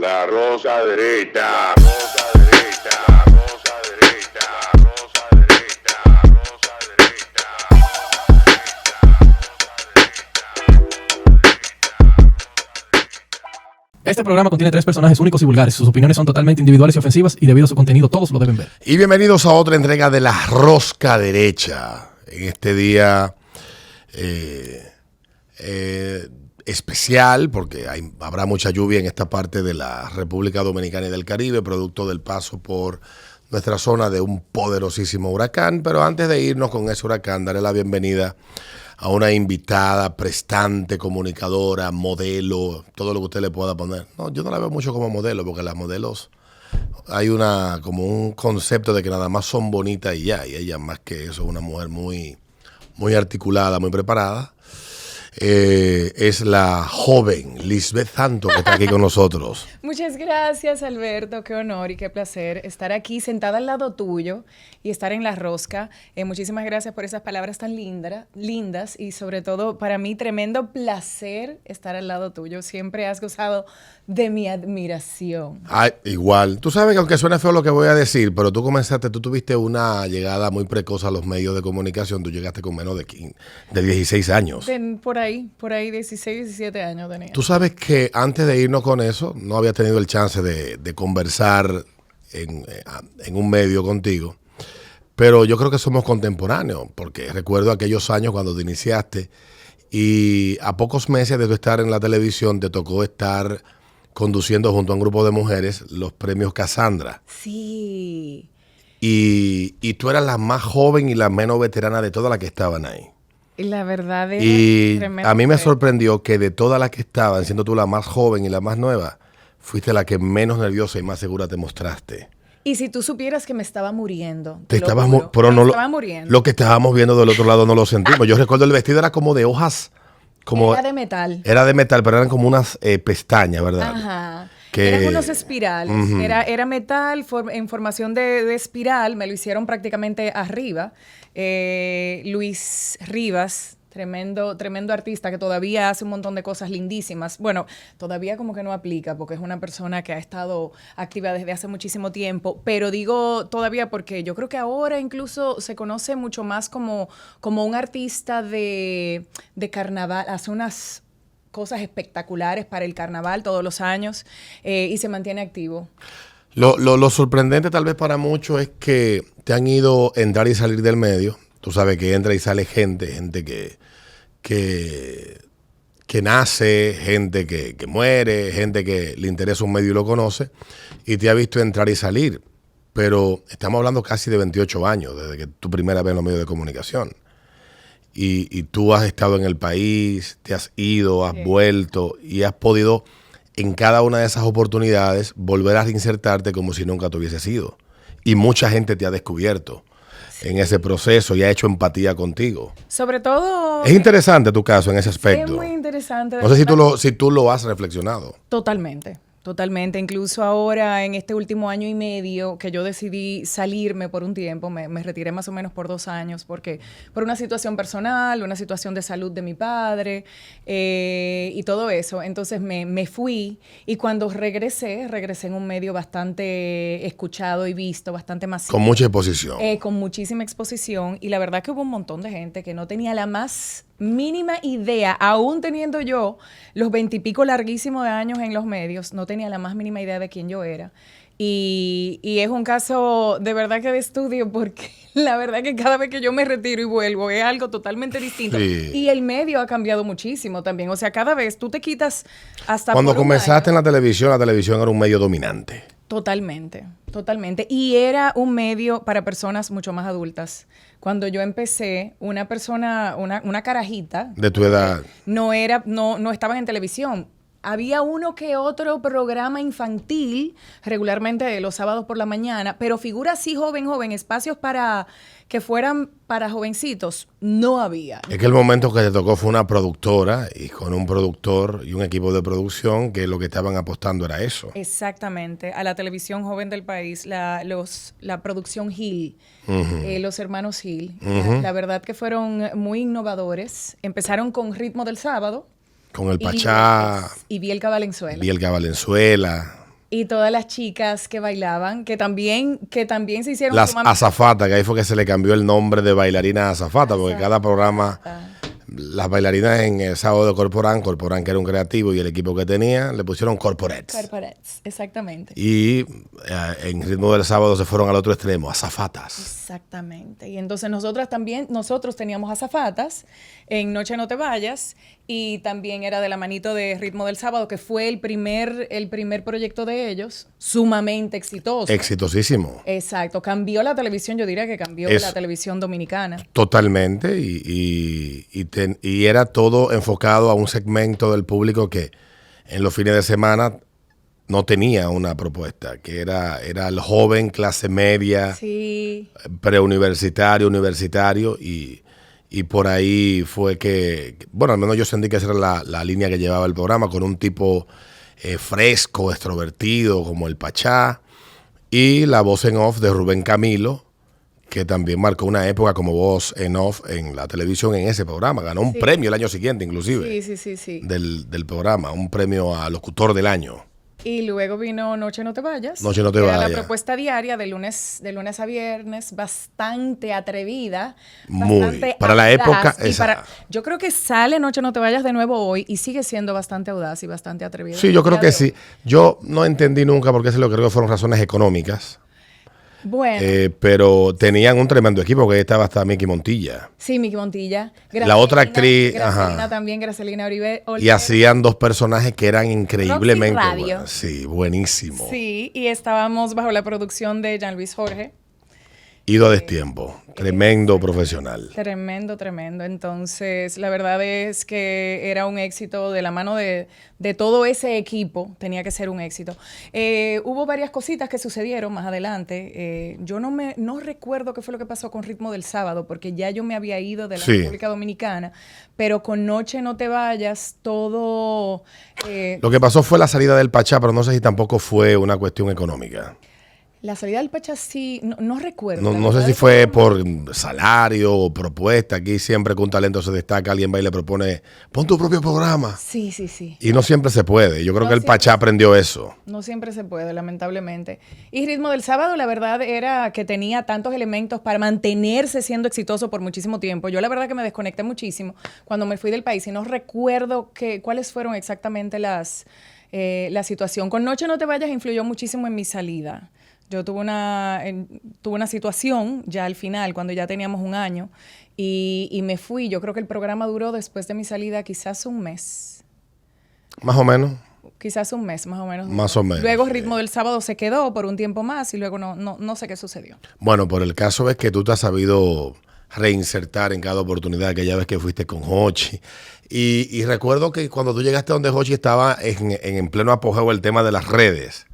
izquierda, rosa derecha, rosa derecha, rosa derecha, rosa derecha, rosa derecha. Este programa contiene 3 personajes únicos y vulgares. Sus opiniones son totalmente individuales y ofensivas y debido a su contenido todos lo deben ver. Y bienvenidos a otra entrega de La Rosca Derecha. En este día especial, porque habrá mucha lluvia en esta parte de la República Dominicana y del Caribe, producto del paso por nuestra zona de un poderosísimo huracán. Pero antes de irnos con ese huracán, daré la bienvenida a una invitada, prestante, comunicadora, modelo, todo lo que usted le pueda poner. No, yo no la veo mucho como modelo, porque las modelos hay como un concepto de que nada más son bonitas y ya, y ella más que eso es una mujer muy, muy articulada, muy preparada. Es la joven Lisbeth Santos que está aquí con nosotros. Muchas gracias, Alberto, qué honor y qué placer estar aquí sentada al lado tuyo y estar en La Rosca. Muchísimas gracias por esas palabras tan lindas y sobre todo para mí tremendo placer estar al lado tuyo. Siempre has gozado de mi admiración. Ay, igual. Tú sabes que aunque suene feo lo que voy a decir, pero tú tuviste una llegada muy precoz a los medios de comunicación. Tú llegaste con menos de 16 años. Por ahí 16, 17 años tenía. Tú sabes que antes de irnos con eso, no había tenido el chance de conversar en un medio contigo, pero yo creo que somos contemporáneos, porque recuerdo aquellos años cuando te iniciaste y a pocos meses de tu estar en la televisión te tocó estar conduciendo junto a un grupo de mujeres los premios Cassandra. Sí. Y tú eras la más joven y la menos veterana de todas las que estaban ahí. La verdad es y tremendo. A mí me sorprendió que de todas las que estaban, siendo tú la más joven y la más nueva, fuiste la que menos nerviosa y más segura te mostraste. Y si tú supieras que me estaba muriendo. Estaba muriendo. Lo que estábamos viendo del otro lado no lo sentimos. Yo recuerdo el vestido era como de hojas. Era de metal. Era de metal, pero eran como unas pestañas, ¿verdad? Ajá. Eran unos espirales. Uh-huh. Era metal en formación de espiral. Me lo hicieron prácticamente arriba. Luis Rivas, tremendo artista que todavía hace un montón de cosas lindísimas. Bueno, todavía como que no aplica porque es una persona que ha estado activa desde hace muchísimo tiempo, pero digo todavía porque yo creo que ahora incluso se conoce mucho más como un artista de carnaval. Hace unas cosas espectaculares para el carnaval todos los años y se mantiene activo. Lo sorprendente tal vez para muchos es que te han ido entrar y salir del medio. Tú sabes que entra y sale gente que nace, gente que muere, gente que le interesa un medio y lo conoce, y te ha visto entrar y salir. Pero estamos hablando casi de 28 años, desde que tu primera vez en los medios de comunicación. Y tú has estado en el país, te has ido, has vuelto y has podido en cada una de esas oportunidades volver a reinsertarte como si nunca te hubieses ido. Y mucha gente te ha descubierto en ese proceso y ha hecho empatía contigo. Sobre todo... Es interesante tu caso en ese aspecto. Es muy interesante. No sé si tú lo has reflexionado. Totalmente. Incluso ahora, en este último año y medio, que yo decidí salirme por un tiempo, me retiré más o menos por 2 años, porque por una situación personal, una situación de salud de mi padre y todo eso. Entonces me fui y cuando regresé en un medio bastante escuchado y visto, bastante masivo. Con mucha exposición. Con muchísima exposición, y la verdad que hubo un montón de gente que no tenía la más mínima idea, aún teniendo yo los 20 y pico larguísimos de años en los medios, no tenía la más mínima idea de quién yo era. Y es un caso de verdad que de estudio, porque la verdad que cada vez que yo me retiro y vuelvo es algo totalmente distinto. Sí. Y el medio ha cambiado muchísimo también. O sea, cada vez tú te quitas hasta... Cuando comenzaste en la televisión era un medio dominante. Totalmente. Y era un medio para personas mucho más adultas. Cuando yo empecé, una persona, una carajita... De tu edad. No estaban en televisión. Había uno que otro programa infantil, regularmente los sábados por la mañana, pero figuras así joven, espacios para que fueran para jovencitos, no había. Es que el momento que te tocó fue una productora y con un productor y un equipo de producción que lo que estaban apostando era eso. Exactamente, a la televisión joven del país, la producción Gil, los hermanos Gil. La verdad que fueron muy innovadores. Empezaron con Ritmo del Sábado. Con el Pachá. Y Bielka Valenzuela. Bielka Valenzuela. Y todas las chicas que bailaban, que también se hicieron Las sumamente- azafatas, que ahí fue que se le cambió el nombre de bailarina a azafata, porque cada programa, las bailarinas en el sábado de Corporán que era un creativo y el equipo que tenía, le pusieron corporettes. Corporates, exactamente. Y en ritmo del sábado se fueron al otro extremo, azafatas. Exactamente. Y entonces nosotros teníamos azafatas en Noche No Te Vayas y también era de la manito de Ritmo del Sábado, que fue el primer proyecto de ellos, sumamente exitoso. Exitosísimo. Exacto. Cambió la televisión, yo diría que cambió Eso. la televisión dominicana. Totalmente. Y era todo enfocado a un segmento del público que en los fines de semana no tenía una propuesta, que era el joven, clase media, Sí. preuniversitario, universitario, y por ahí fue bueno, al menos yo sentí que esa era la línea que llevaba el programa, con un tipo fresco, extrovertido, como el Pachá, y la voz en off de Rubén Camilo, que también marcó una época como voz en off en la televisión en ese programa. Ganó un premio el año siguiente, inclusive, Sí. del programa, un premio a locutor del año. Y luego vino Noche No Te Vayas. Noche No Te que era Vayas. la propuesta diaria de lunes a viernes, bastante atrevida. Muy. Bastante Para la audaz, época, y esa. yo creo que sale Noche No Te Vayas de nuevo hoy y sigue siendo bastante audaz y bastante atrevida. Sí, yo creo Día que de sí. hoy. Yo no entendí nunca por qué se lo creo que fueron razones económicas. Bueno, Pero tenían un tremendo equipo, que ahí estaba hasta Miki Montilla. sí, Miki Montilla. La otra actriz, Gracelina ajá. también, Gracelina Oribe. Y hacían dos personajes que eran increíblemente Roxy Radio. buenos. Sí, buenísimo. Sí, y estábamos bajo la producción de Jean Luis Jorge. Ido a destiempo. Tremendo profesional. Tremendo. Entonces, la verdad es que era un éxito de la mano de todo ese equipo. Tenía que ser un éxito. Hubo varias cositas que sucedieron más adelante. Yo no recuerdo qué fue lo que pasó con Ritmo del Sábado, porque ya yo me había ido de la Sí. República Dominicana. Pero con Noche No Te Vayas, todo... Lo que pasó fue la salida del Pachá, pero no sé si tampoco fue una cuestión económica. la salida del Pachá sí, no recuerdo. No, La no sé verdad si es que fue no- por salario o propuesta. Aquí siempre que un talento se destaca, alguien va y le propone, pon tu propio programa. Sí. Y no siempre se puede. Yo creo No que el siempre. Pachá aprendió eso. No siempre se puede, lamentablemente. Y Ritmo del Sábado, la verdad era que tenía tantos elementos para mantenerse siendo exitoso por muchísimo tiempo. Yo la verdad que me desconecté muchísimo cuando me fui del país y no recuerdo cuáles fueron exactamente la situación. Con Noche No Te Vayas influyó muchísimo en mi salida. Yo tuve una situación ya al final, cuando ya teníamos un año, y me fui. Yo creo que el programa duró después de mi salida quizás un mes. Más o menos. Quizás un mes, más o menos. Más o menos, Luego sí. Ritmo del Sábado se quedó por un tiempo más y luego no sé qué sucedió. Bueno, por el caso es que tú te has sabido reinsertar en cada oportunidad, aquella vez que fuiste con Hochi. Y recuerdo que cuando tú llegaste donde Hochi estaba en pleno apogeo el tema de las redes.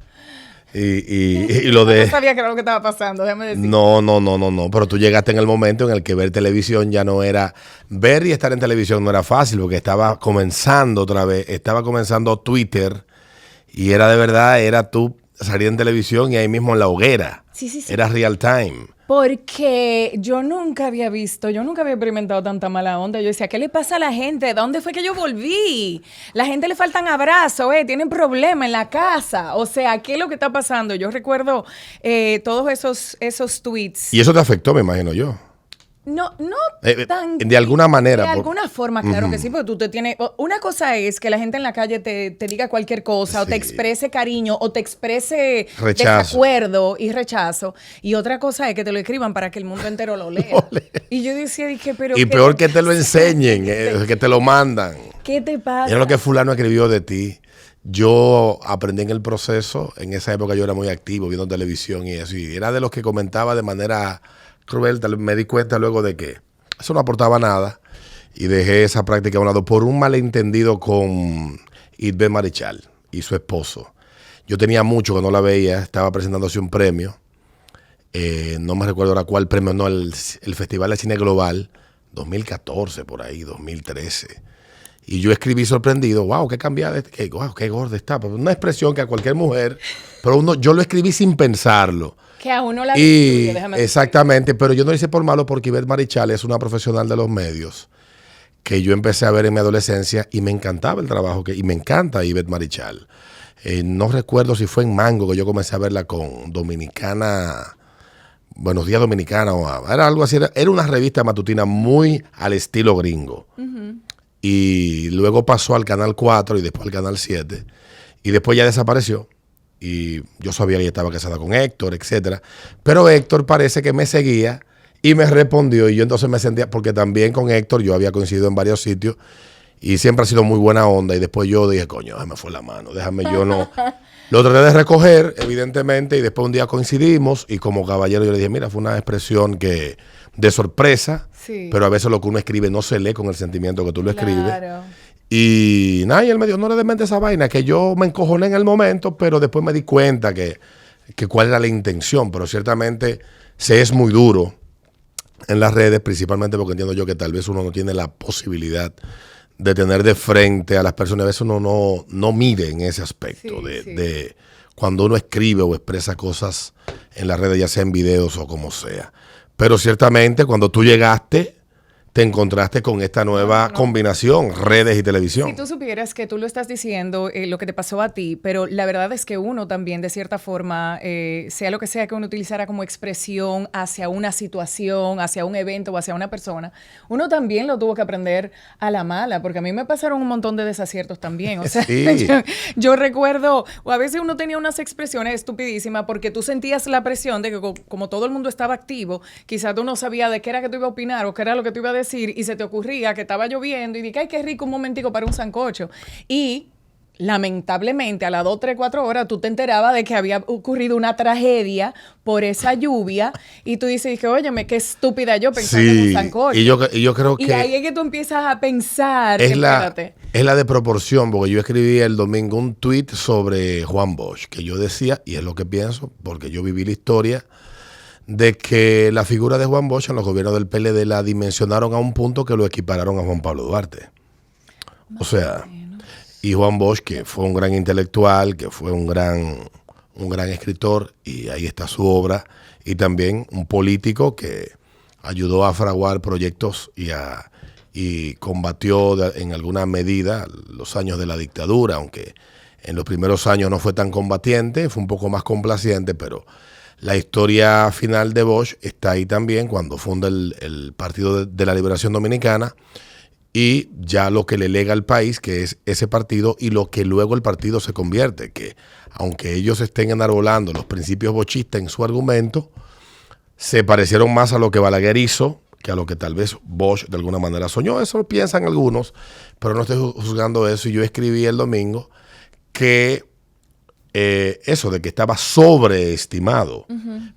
Y lo de... No sabía qué era lo que estaba pasando, déjame decir. No, pero tú llegaste en el momento en el que ver televisión ya no era... Ver y estar en televisión no era fácil porque estaba comenzando otra vez, estaba comenzando Twitter y era de verdad, era tú salir en televisión y ahí mismo en la hoguera. Sí. Era real time. Porque yo nunca había experimentado tanta mala onda. Yo decía, ¿qué le pasa a la gente? ¿Dónde fue que yo volví? La gente le faltan abrazos, tienen problemas en la casa. O sea, ¿qué es lo que está pasando? Yo recuerdo todos esos tweets. Y eso te afectó, me imagino yo. No tan... De alguna manera. De alguna forma, claro que sí, porque tú te tienes... Una cosa es que la gente en la calle te diga cualquier cosa, o te Sí. exprese cariño, o te exprese Rechazo. desacuerdo y rechazo. Y otra cosa es que te lo escriban para que el mundo entero lo lea. Y yo decía, dije, pero... Y ¿qué peor que te lo enseñen, que te lo mandan. ¿Qué te pasa? Era lo que fulano escribió de ti. Yo aprendí en el proceso, en esa época yo era muy activo viendo televisión y eso, y era de los que comentaba de manera cruel. Me di cuenta luego de que eso no aportaba nada y dejé esa práctica a un lado por un malentendido con Ivette Marichal y su esposo. Yo tenía mucho que no la veía, estaba presentándose un premio, no me recuerdo ahora cuál premio, no, el Festival de Cine Global, 2014 por ahí, 2013. Y yo escribí sorprendido, wow, qué cambiada, wow, qué gorda está. Pero una expresión que a cualquier mujer, pero yo lo escribí sin pensarlo. Que a uno la Y destruye, déjame decir. exactamente, pero yo no lo hice por malo porque Ivette Marichal es una profesional de los medios que yo empecé a ver en mi adolescencia y me encantaba el trabajo y me encanta Ivette Marichal. No recuerdo si fue en Mango que yo comencé a verla con Dominicana, Buenos Días Dominicana, era algo así, era una revista matutina muy al estilo gringo. Y luego pasó al Canal 4 y después al Canal 7. Y después ya desapareció. Y yo sabía que ella estaba casada con Héctor, etcétera. Pero Héctor parece que me seguía y me respondió. Y yo entonces me sentía, porque también con Héctor yo había coincidido en varios sitios. Y siempre ha sido muy buena onda. Y después yo dije, coño, me fue la mano. Déjame yo no. Lo traté de recoger, evidentemente. Y después un día coincidimos. Y como caballero yo le dije, mira, fue una expresión que de sorpresa. Sí. Pero a veces lo que uno escribe no se lee con el sentimiento que tú lo escribes. Claro. Y nada, y él me dijo, no le demente esa vaina, que yo me encojoné en el momento, pero después me di cuenta que cuál era la intención. Pero ciertamente se es muy duro en las redes, principalmente porque entiendo yo que tal vez uno no tiene la posibilidad de tener de frente a las personas. A veces uno no mide en ese aspecto de cuando uno escribe o expresa cosas en las redes, ya sea en videos o como sea. Pero ciertamente cuando tú llegaste, te encontraste con esta nueva combinación, redes y televisión. Si tú supieras que tú lo estás diciendo, lo que te pasó a ti, pero la verdad es que uno también, de cierta forma, sea lo que sea que uno utilizara como expresión hacia una situación, hacia un evento o hacia una persona, uno también lo tuvo que aprender a la mala, porque a mí me pasaron un montón de desaciertos también. O sea, Sí. yo recuerdo, o a veces uno tenía unas expresiones estupidísimas porque tú sentías la presión de que como todo el mundo estaba activo, quizás tú no sabías de qué era que tú ibas a opinar o qué era lo que tú ibas a decir, y se te ocurría que estaba lloviendo y dije, ay, qué rico un momentico para un sancocho. Y lamentablemente a las 2, 3, 4 horas tú te enterabas de que había ocurrido una tragedia por esa lluvia y tú dices, óyeme, qué estúpida yo pensando en un sancocho. Y yo creo que y ahí es que tú empiezas a pensar, es espérate. la de proporción, porque yo escribí el domingo un tweet sobre Juan Bosch, que yo decía, y es lo que pienso, porque yo viví la historia de que la figura de Juan Bosch en los gobiernos del PLD la dimensionaron a un punto que lo equipararon a Juan Pablo Duarte. O sea, y Juan Bosch, que fue un gran intelectual, que fue un gran escritor, y ahí está su obra, y también un político que ayudó a fraguar proyectos y combatió en alguna medida los años de la dictadura, aunque en los primeros años no fue tan combatiente, fue un poco más complaciente, pero la historia final de Bosch está ahí también cuando funda el Partido de la Liberación Dominicana y ya lo que le lega al país, que es ese partido, y lo que luego el partido se convierte, que aunque ellos estén enarbolando los principios bochistas en su argumento, se parecieron más a lo que Balaguer hizo que a lo que tal vez Bosch de alguna manera soñó. Eso piensan algunos, pero no estoy juzgando eso. Y yo escribí el domingo que eso de que estaba sobreestimado.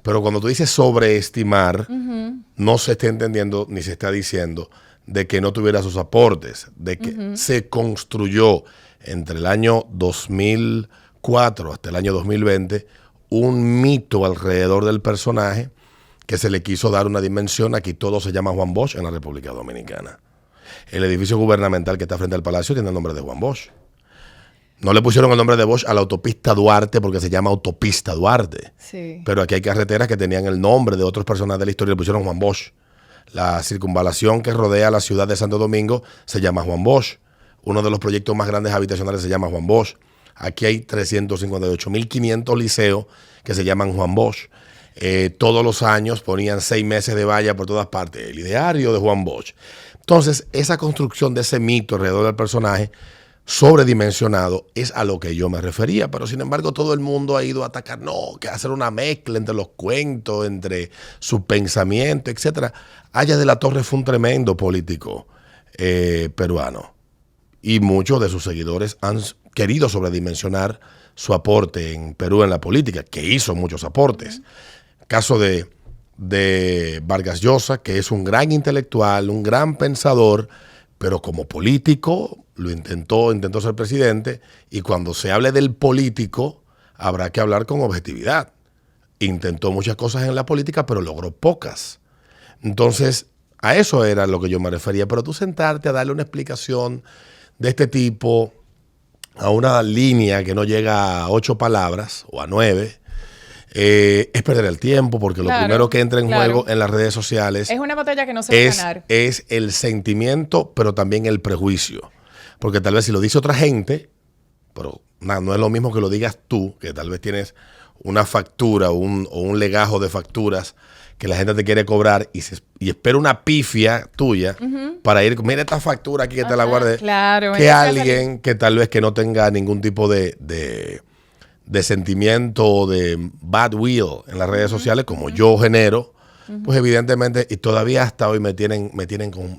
Pero cuando tú dices sobreestimar, no se está entendiendo ni se está diciendo de que no tuviera sus aportes, de que se construyó entre el año 2004 hasta el año 2020 un mito alrededor del personaje que se le quiso dar una dimensión. Aquí todo se llama Juan Bosch en la República Dominicana. El edificio gubernamental que está frente al Palacio tiene el nombre de Juan Bosch. No le pusieron el nombre de Bosch a la autopista Duarte porque se llama autopista Duarte. Sí. Pero aquí hay carreteras que tenían el nombre de otros personajes de la historia y le pusieron Juan Bosch. La circunvalación que rodea la ciudad de Santo Domingo se llama Juan Bosch. Uno de los proyectos más grandes habitacionales se llama Juan Bosch. Aquí hay 358.500 liceos que se llaman Juan Bosch. Todos los años ponían 6 meses de valla por todas partes. El ideario de Juan Bosch. Entonces, esa construcción de ese mito alrededor del personaje sobredimensionado es a lo que yo me refería, pero sin embargo todo el mundo ha ido a atacar, no, que hacer una mezcla entre los cuentos, entre su pensamiento, etcétera. Aya de la Torre fue un tremendo político peruano y muchos de sus seguidores han querido sobredimensionar su aporte en Perú en la política, que hizo muchos aportes. Caso de Vargas Llosa, que es un gran intelectual, un gran pensador, pero como político lo intentó ser presidente, y cuando se hable del político habrá que hablar con objetividad. Intentó muchas cosas en la política, pero logró pocas. Entonces, a eso era lo que yo me refería. Pero tú sentarte a darle una explicación de este tipo a una línea que no llega a 8 palabras o a 9, es perder el tiempo, porque lo primero que entra en juego en las redes sociales es una batalla que no se va a ganar. Es el sentimiento, pero también el prejuicio. Porque tal vez si lo dice otra gente, pero nada, no es lo mismo que lo digas tú, que tal vez tienes una factura o un legajo de facturas que la gente te quiere cobrar y espera una pifia tuya para ir, mira esta factura aquí que te la guardé, claro, que alguien que tal vez que no tenga ningún tipo de sentimiento o de bad will en las redes sociales, como yo genero, pues evidentemente, y todavía hasta hoy me tienen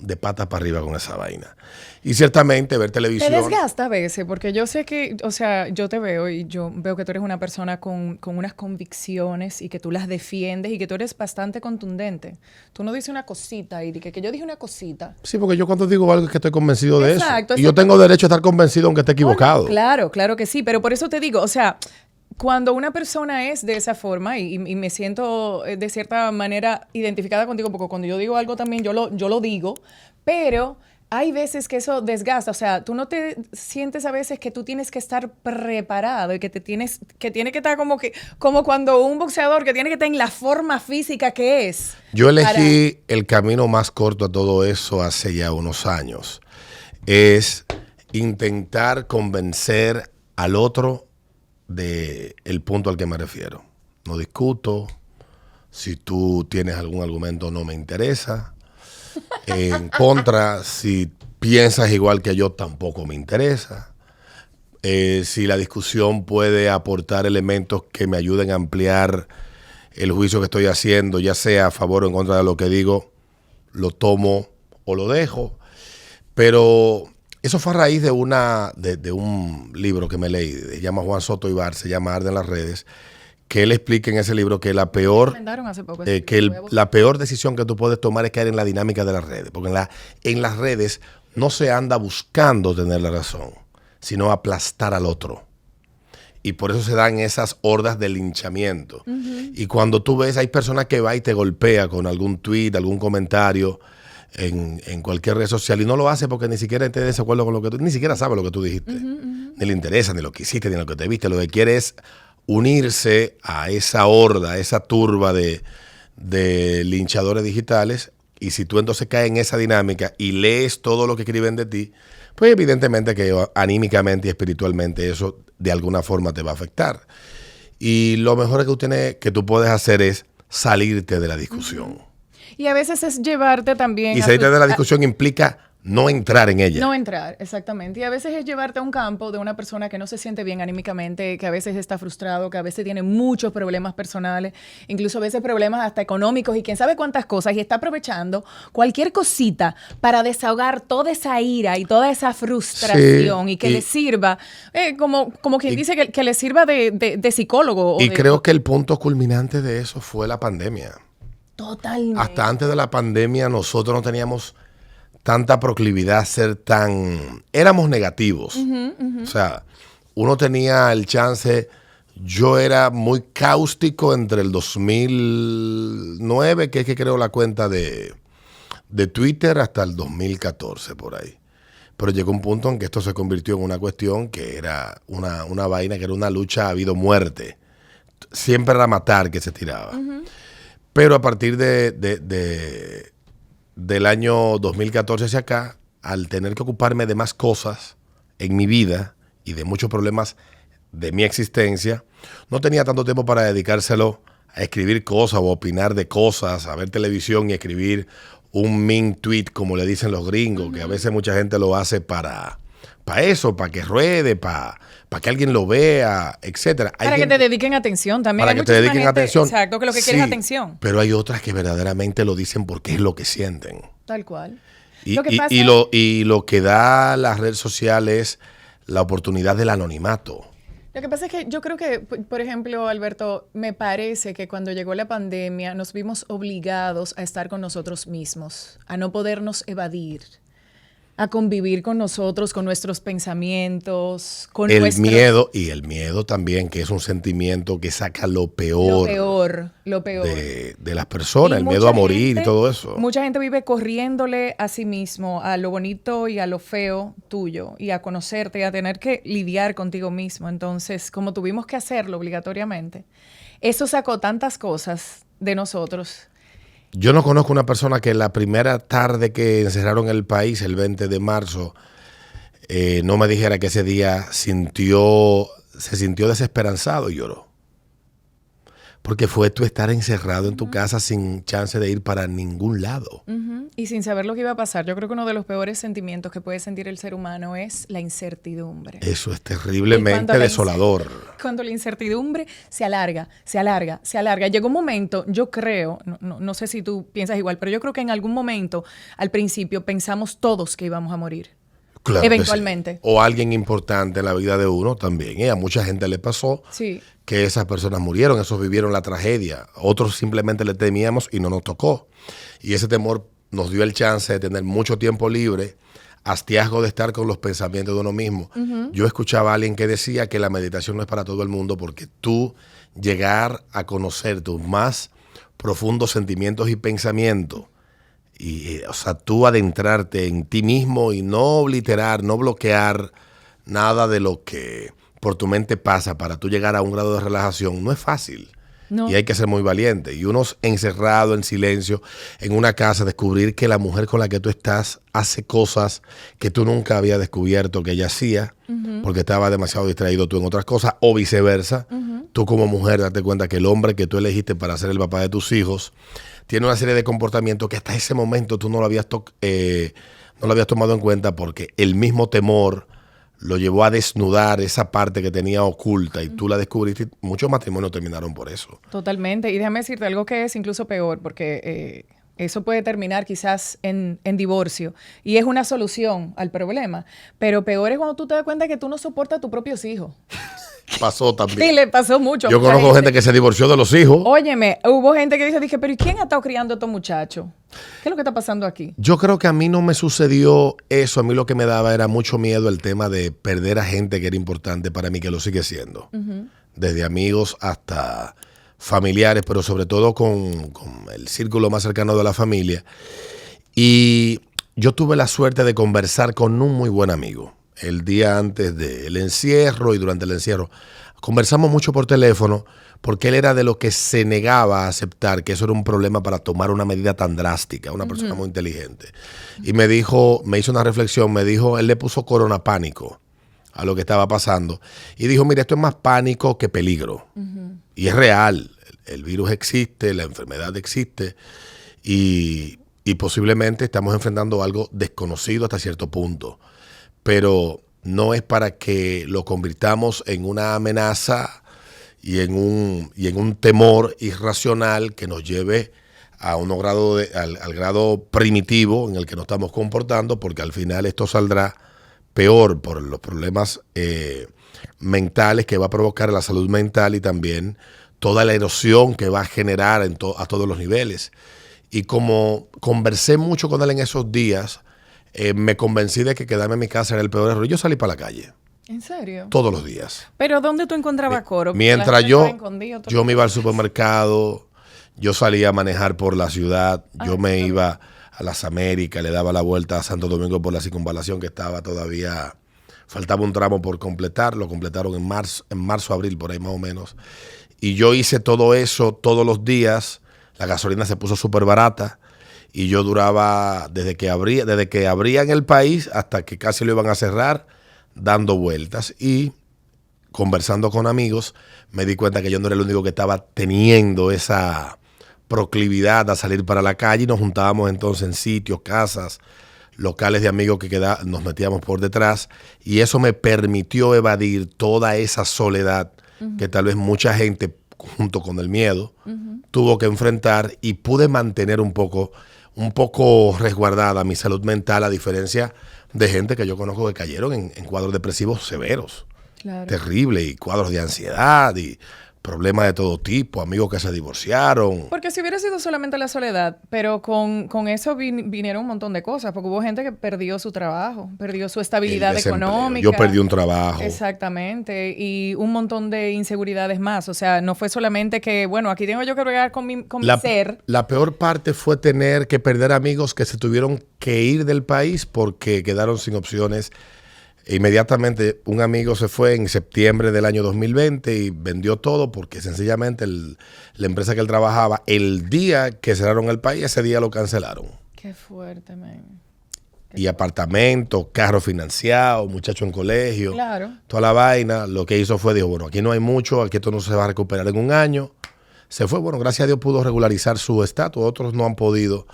de patas para arriba con esa vaina. Y ciertamente ver televisión... Te desgasta a veces, porque yo sé que, o sea, yo te veo y yo veo que tú eres una persona con unas convicciones y que tú las defiendes y que tú eres bastante contundente. Tú no dices una cosita y que yo dije una cosita. Sí, porque yo cuando digo algo es que estoy convencido de Exacto, eso. Y yo tengo derecho a estar convencido aunque esté equivocado. Claro, claro que sí, pero por eso te digo, o sea... Cuando una persona es de esa forma y me siento de cierta manera identificada contigo, porque cuando yo digo algo también yo lo digo, pero hay veces que eso desgasta. O sea, tú no te sientes a veces que tú tienes que estar preparado y que tiene que estar como cuando un boxeador que tiene que estar en la forma física que es. Yo elegí el camino más corto a todo eso hace ya unos años. Es intentar convencer al otro del punto al que me refiero. No discuto. Si tú tienes algún argumento, no me interesa. En contra, si piensas igual que yo, tampoco me interesa. Si la discusión puede aportar elementos que me ayuden a ampliar el juicio que estoy haciendo, ya sea a favor o en contra de lo que digo, lo tomo o lo dejo. Pero eso fue a raíz de un libro que me leí, se llama Juan Soto Ibar, se llama Arde en las redes, que él explica en ese libro que la peor decisión que tú puedes tomar es caer en la dinámica de las redes, porque en las redes no se anda buscando tener la razón, sino aplastar al otro. Y por eso se dan esas hordas de linchamiento. Y cuando tú ves, hay personas que va y te golpea con algún tweet, algún comentario en cualquier red social y no lo hace porque ni siquiera esté de desacuerdo con lo que tú, ni siquiera sabe lo que tú dijiste, ni le interesa, ni lo que hiciste, ni lo que te viste. Lo que quiere es unirse a esa horda, a esa turba de linchadores digitales. Y si tú entonces caes en esa dinámica y lees todo lo que escriben de ti, pues evidentemente que anímicamente y espiritualmente eso de alguna forma te va a afectar. Y lo mejor que tú puedes hacer es salirte de la discusión. Y a veces es llevarte también... Y salirte de la discusión implica no entrar en ella. No entrar, exactamente. Y a veces es llevarte a un campo de una persona que no se siente bien anímicamente, que a veces está frustrado, que a veces tiene muchos problemas personales, incluso a veces problemas hasta económicos y quién sabe cuántas cosas, y está aprovechando cualquier cosita para desahogar toda esa ira y toda esa frustración y que le sirva, como quien dice, que le sirva de psicólogo. Y creo que el punto culminante de eso fue la pandemia. Totalmente. Hasta antes de la pandemia nosotros no teníamos tanta proclividad a ser éramos negativos. O sea, uno tenía el chance. Yo era muy cáustico entre el 2009, que es que creo la cuenta de Twitter, hasta el 2014 por ahí. Pero llegó un punto en que esto se convirtió en una cuestión que era una vaina, que era una lucha a vida o muerte. Siempre era matar que se tiraba. Pero a partir del año 2014 hacia acá, al tener que ocuparme de más cosas en mi vida y de muchos problemas de mi existencia, no tenía tanto tiempo para dedicárselo a escribir cosas o opinar de cosas, a ver televisión y escribir un mean tweet, como le dicen los gringos, que a veces mucha gente lo hace para eso, para que ruede, para que alguien lo vea, etcétera. Para que te dediquen atención también. Para que te dediquen atención. Exacto, que lo que quiere es atención. Pero hay otras que verdaderamente lo dicen porque es lo que sienten. Tal cual. Y lo que da la red social es la oportunidad del anonimato. Lo que pasa es que yo creo que, por ejemplo, Alberto, me parece que cuando llegó la pandemia nos vimos obligados a estar con nosotros mismos, a no podernos evadir, a convivir con nosotros, con nuestros pensamientos, con el miedo también, que es un sentimiento que saca lo peor de las personas, el miedo a morir y todo eso. Mucha gente vive corriéndole a sí mismo, a lo bonito y a lo feo tuyo, y a conocerte y a tener que lidiar contigo mismo. Entonces, como tuvimos que hacerlo obligatoriamente, eso sacó tantas cosas de nosotros. Yo no conozco una persona que la primera tarde que encerraron el país, el 20 de marzo, no me dijera que ese día se sintió desesperanzado y lloró. Porque fue tú estar encerrado en tu casa sin chance de ir para ningún lado. Y sin saber lo que iba a pasar. Yo creo que uno de los peores sentimientos que puede sentir el ser humano es la incertidumbre. Eso es terriblemente desolador. Cuando la incertidumbre se alarga, se alarga, se alarga. Llegó un momento, yo creo, no sé si tú piensas igual, pero yo creo que en algún momento, al principio, pensamos todos que íbamos a morir. Claro, eventualmente. Sí. O alguien importante en la vida de uno también. A mucha gente le pasó que esas personas murieron, esos vivieron la tragedia. Otros simplemente le temíamos y no nos tocó. Y ese temor nos dio el chance de tener mucho tiempo libre, hastazgo de estar con los pensamientos de uno mismo. Yo escuchaba a alguien que decía que la meditación no es para todo el mundo porque tú llegar a conocer tus más profundos sentimientos y pensamientos, y, o sea, tú adentrarte en ti mismo y no obliterar, no bloquear nada de lo que por tu mente pasa para tú llegar a un grado de relajación, no es fácil. No. Y hay que ser muy valiente. Y uno encerrado en silencio en una casa, descubrir que la mujer con la que tú estás hace cosas que tú nunca habías descubierto que ella hacía, porque estaba demasiado distraído tú en otras cosas, o viceversa. Tú como mujer date cuenta que el hombre que tú elegiste para ser el papá de tus hijos tiene una serie de comportamientos que hasta ese momento tú no lo habías tomado en cuenta porque el mismo temor lo llevó a desnudar esa parte que tenía oculta y tú la descubriste. Y muchos matrimonios terminaron por eso. Totalmente. Y déjame decirte algo que es incluso peor, porque eso puede terminar quizás en divorcio y es una solución al problema. Pero peor es cuando tú te das cuenta que tú no soportas a tus propios hijos. Pasó también. Sí, le pasó mucho. Yo conozco gente que se divorció de los hijos. Óyeme, hubo gente que dije, pero ¿y quién ha estado criando a estos muchachos? ¿Qué es lo que está pasando aquí? Yo creo que a mí no me sucedió eso. A mí lo que me daba era mucho miedo el tema de perder a gente que era importante para mí, que lo sigue siendo. Desde amigos hasta familiares, pero sobre todo con el círculo más cercano de la familia. Y yo tuve la suerte de conversar con un muy buen amigo el día antes del encierro y durante el encierro. Conversamos mucho por teléfono porque él era de los que se negaba a aceptar que eso era un problema para tomar una medida tan drástica, una persona muy inteligente. Y me hizo una reflexión, él le puso corona pánico a lo que estaba pasando y dijo, mira, esto es más pánico que peligro. Y es real, el virus existe, la enfermedad existe y posiblemente estamos enfrentando algo desconocido hasta cierto punto. Pero no es para que lo convirtamos en una amenaza y en un temor irracional que nos lleve a al grado primitivo en el que nos estamos comportando, porque al final esto saldrá peor por los problemas mentales que va a provocar la salud mental y también toda la erosión que va a generar a todos los niveles. Y como conversé mucho con él en esos días, me convencí de que quedarme en mi casa era el peor error. Yo salí para la calle. ¿En serio? Todos los días. ¿Pero dónde tú encontrabas coro? Mientras yo me iba al supermercado, yo salía a manejar por la ciudad, yo me iba a las Américas, le daba la vuelta a Santo Domingo por la circunvalación que estaba todavía, faltaba un tramo por completar, lo completaron en marzo, abril, por ahí más o menos. Y yo hice todo eso todos los días, la gasolina se puso súper barata. Y yo duraba desde que abrían el país hasta que casi lo iban a cerrar, dando vueltas y conversando con amigos, me di cuenta que yo no era el único que estaba teniendo esa proclividad a salir para la calle y nos juntábamos entonces en sitios, casas, locales de amigos que nos metíamos por detrás y eso me permitió evadir toda esa soledad que tal vez mucha gente, junto con el miedo, tuvo que enfrentar y pude mantener un poco resguardada mi salud mental, a diferencia de gente que yo conozco que cayeron en cuadros depresivos severos, terrible, y cuadros de ansiedad y problemas de todo tipo, amigos que se divorciaron. Porque si hubiera sido solamente la soledad, pero con eso vinieron un montón de cosas, porque hubo gente que perdió su trabajo, perdió su estabilidad económica. Yo perdí un trabajo. Exactamente, y un montón de inseguridades más. O sea, no fue solamente que, bueno, aquí tengo yo que bregar con mi ser. La peor parte fue tener que perder amigos que se tuvieron que ir del país porque quedaron sin opciones. Inmediatamente un amigo se fue en septiembre del año 2020 y vendió todo porque sencillamente la empresa que él trabajaba, el día que cerraron el país, ese día lo cancelaron. Qué fuerte, man. y apartamentos, carros financiados, muchachos en colegio, Claro. toda la vaina. Lo que hizo fue, dijo, bueno, aquí no hay mucho, aquí esto no se va a recuperar en un año. Se fue, bueno, gracias a Dios pudo regularizar su estatus, otros no han podido.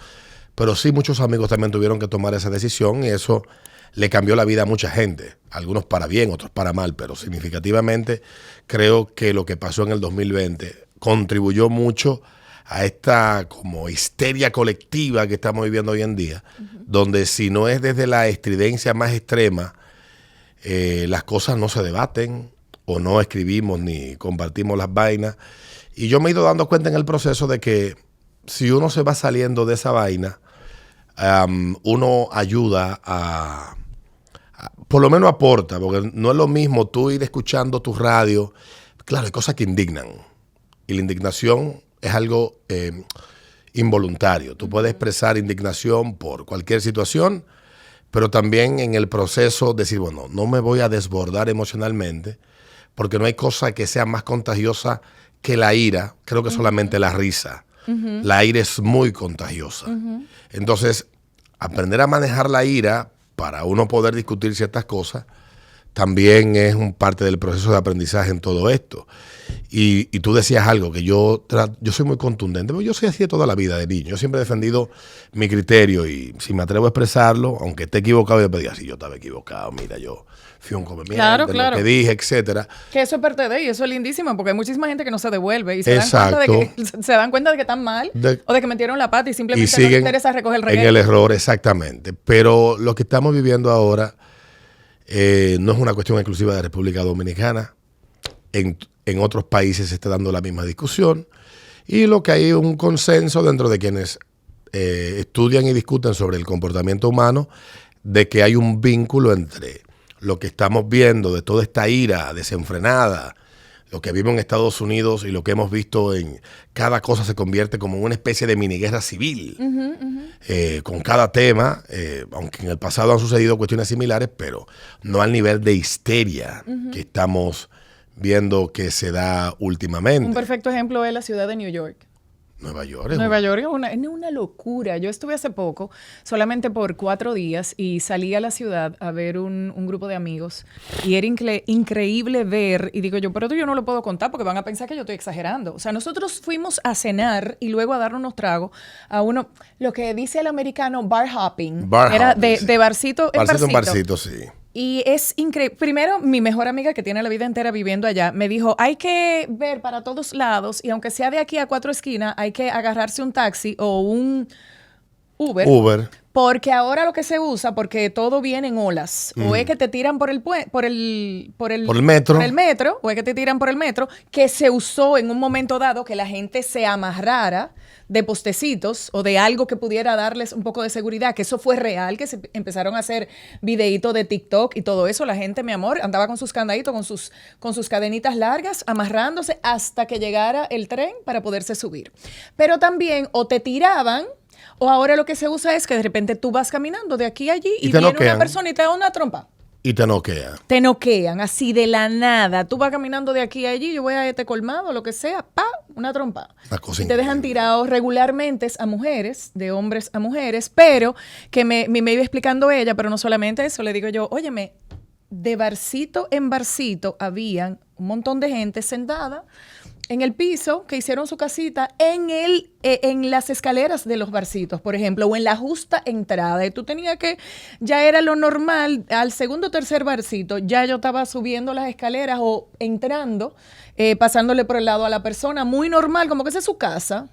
Pero sí, muchos amigos también tuvieron que tomar esa decisión y eso le cambió la vida a mucha gente. Algunos para bien, otros para mal, pero significativamente creo que lo que pasó en el 2020 contribuyó mucho a esta como histeria colectiva que estamos viviendo hoy en día, donde si no es desde la estridencia más extrema, las cosas no se debaten o no escribimos ni compartimos las vainas. Y yo me he ido dando cuenta en el proceso de que si uno se va saliendo de esa vaina, uno ayuda por lo menos aporta, porque no es lo mismo tú ir escuchando tu radio. Claro, hay cosas que indignan y la indignación es algo involuntario. Tú puedes expresar indignación por cualquier situación, pero también en el proceso decir, bueno, no me voy a desbordar emocionalmente, porque no hay cosa que sea más contagiosa que la ira. Creo que solamente la risa. La ira es muy contagiosa. Entonces, aprender a manejar la ira para uno poder discutir ciertas cosas también es un parte del proceso de aprendizaje en todo esto. Y tú decías algo que yo soy muy contundente, pero yo soy así de toda la vida de niño. Yo siempre he defendido mi criterio y si me atrevo a expresarlo, aunque esté equivocado, yo pedía, si yo estaba equivocado, mira, yo fui un come mierda, Claro. lo que dije, etcétera. Que eso es parte de, y eso es lindísimo, porque hay muchísima gente que no se devuelve y Exacto. se dan cuenta de que están mal o de que metieron la pata y simplemente no les siguen interesa recoger el en reguero. el error, exactamente. Pero lo que estamos viviendo ahora no es una cuestión exclusiva de República Dominicana. En otros países se está dando la misma discusión y lo que hay es un consenso dentro de quienes estudian y discuten sobre el comportamiento humano de que hay un vínculo entre lo que estamos viendo de toda esta ira desenfrenada, lo que vimos en Estados Unidos y lo que hemos visto en cada cosa se convierte como en una especie de miniguerra civil con cada tema, aunque en el pasado han sucedido cuestiones similares, pero no al nivel de histeria que estamos viendo que se da últimamente. Un perfecto ejemplo es la ciudad de New York. Nueva York. Nueva York es una locura. Yo estuve hace poco, solamente por 4 días, y salí a la ciudad a ver un grupo de amigos. Y era increíble ver, y digo yo, pero esto yo no lo puedo contar porque van a pensar que yo estoy exagerando. O sea, nosotros fuimos a cenar y luego a darnos unos tragos a uno, lo que dice el americano bar hopping. Era hopping, sí. de barcito en barcito. En barcito, sí. Y es increíble. Primero, mi mejor amiga que tiene la vida entera viviendo allá me dijo, hay que ver para todos lados y aunque sea de aquí a 4 esquinas, hay que agarrarse un taxi o un Uber. Porque ahora lo que se usa, porque todo viene en olas, o es que te tiran por el metro, o es que te tiran por el metro, que se usó en un momento dado que la gente se amarrara de postecitos o de algo que pudiera darles un poco de seguridad, que eso fue real, que se empezaron a hacer videitos de TikTok y todo eso. La gente, mi amor, andaba con sus candaditos, con sus cadenitas largas, amarrándose hasta que llegara el tren para poderse subir. Pero también o te tiraban, o ahora lo que se usa es que de repente tú vas caminando de aquí a allí y viene una persona y te da una trompa. Y te noquean. Te noquean, así de la nada. Tú vas caminando de aquí a allí, yo voy a este colmado, lo que sea, una trompa. Y te dejan tirados regularmente a mujeres, de hombres a mujeres, pero que me iba explicando ella, pero no solamente eso, le digo yo, óyeme, de barcito en barcito habían un montón de gente sentada en el piso, que hicieron su casita en las escaleras de los barcitos, por ejemplo, o en la justa entrada. Y tú tenías que, ya era lo normal, al segundo o tercer barcito, ya yo estaba subiendo las escaleras o entrando, pasándole por el lado a la persona, muy normal, como que esa es su casa.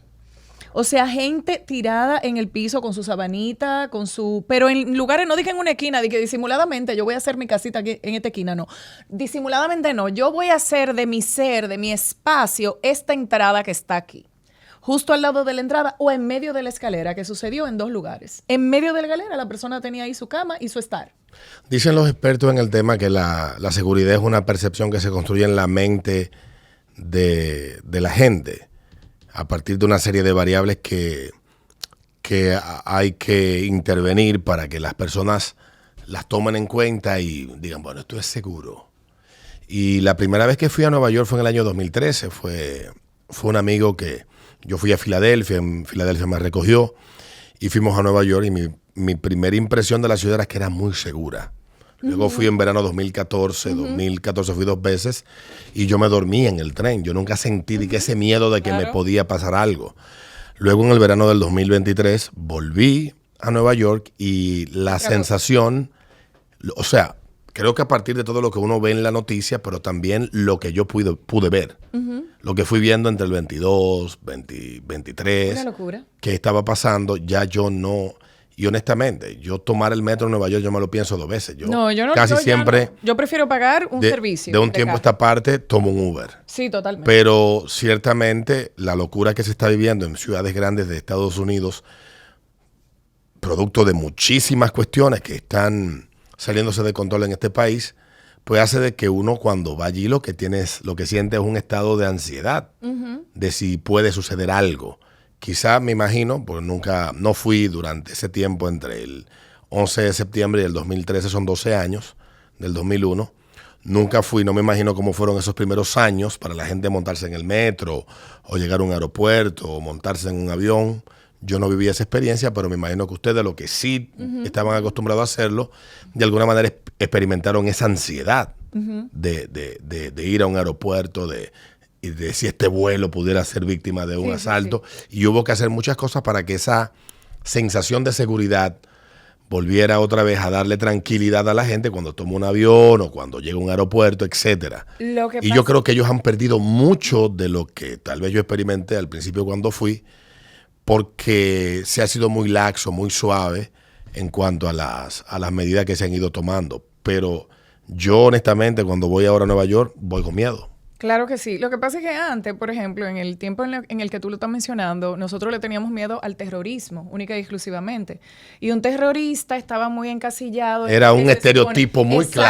O sea, gente tirada en el piso con su sabanita, pero en lugares, no dije en una esquina, dije disimuladamente, yo voy a hacer mi casita aquí en esta esquina, no. Disimuladamente no, yo voy a hacer de mi ser, de mi espacio, esta entrada que está aquí. Justo al lado de la entrada o en medio de la escalera, que sucedió en 2 lugares. En medio de la escalera la persona tenía ahí su cama y su estar. Dicen los expertos en el tema que la seguridad es una percepción que se construye en la mente de la gente, a partir de una serie de variables que hay que intervenir para que las personas las tomen en cuenta y digan, bueno, esto es seguro. Y la primera vez que fui a Nueva York fue en el año 2013. Fue un amigo que yo fui a Filadelfia, en Filadelfia me recogió y fuimos a Nueva York y mi primera impresión de la ciudad era que era muy segura. Luego fui en verano 2014, 2014 fui 2 veces y yo me dormí en el tren. Yo nunca sentí que ese miedo de que me podía pasar algo. Luego en el verano del 2023 volví a Nueva York y la sensación, o sea, creo que a partir de todo lo que uno ve en la noticia, pero también lo que yo pude ver, lo que fui viendo entre el 22, 23, Una locura. que estaba pasando, ya yo no... Y honestamente, yo tomar el metro en Nueva York, yo me lo pienso 2 veces. Yo No, yo no. casi siempre, no. Yo prefiero pagar un servicio. de un tiempo a esta parte, tomo un Uber. Sí, totalmente. Pero ciertamente la locura que se está viviendo en ciudades grandes de Estados Unidos, producto de muchísimas cuestiones que están saliéndose de control en este país, pues hace de que uno cuando va allí lo que siente es un estado de ansiedad de si puede suceder algo. Quizás me imagino, porque no fui durante ese tiempo entre el 11 de septiembre y el 2013, son 12 años, del 2001. Nunca fui, no me imagino cómo fueron esos primeros años para la gente montarse en el metro o llegar a un aeropuerto o montarse en un avión. Yo no viví esa experiencia, pero me imagino que ustedes, lo que sí estaban acostumbrados a hacerlo, de alguna manera experimentaron esa ansiedad de ir a un aeropuerto, y de si este vuelo pudiera ser víctima de un asalto. Sí. Y hubo que hacer muchas cosas para que esa sensación de seguridad volviera otra vez a darle tranquilidad a la gente cuando toma un avión o cuando llega a un aeropuerto, etcétera. Yo creo que ellos han perdido mucho de lo que tal vez yo experimenté al principio cuando fui, porque se ha sido muy laxo, muy suave en cuanto a las medidas que se han ido tomando. Pero yo honestamente cuando voy ahora a Nueva York voy con miedo. Claro que sí. Lo que pasa es que antes, por ejemplo, en el tiempo en el que tú lo estás mencionando, nosotros le teníamos miedo al terrorismo, única y exclusivamente. Y un terrorista estaba muy encasillado. Era un estereotipo muy claro.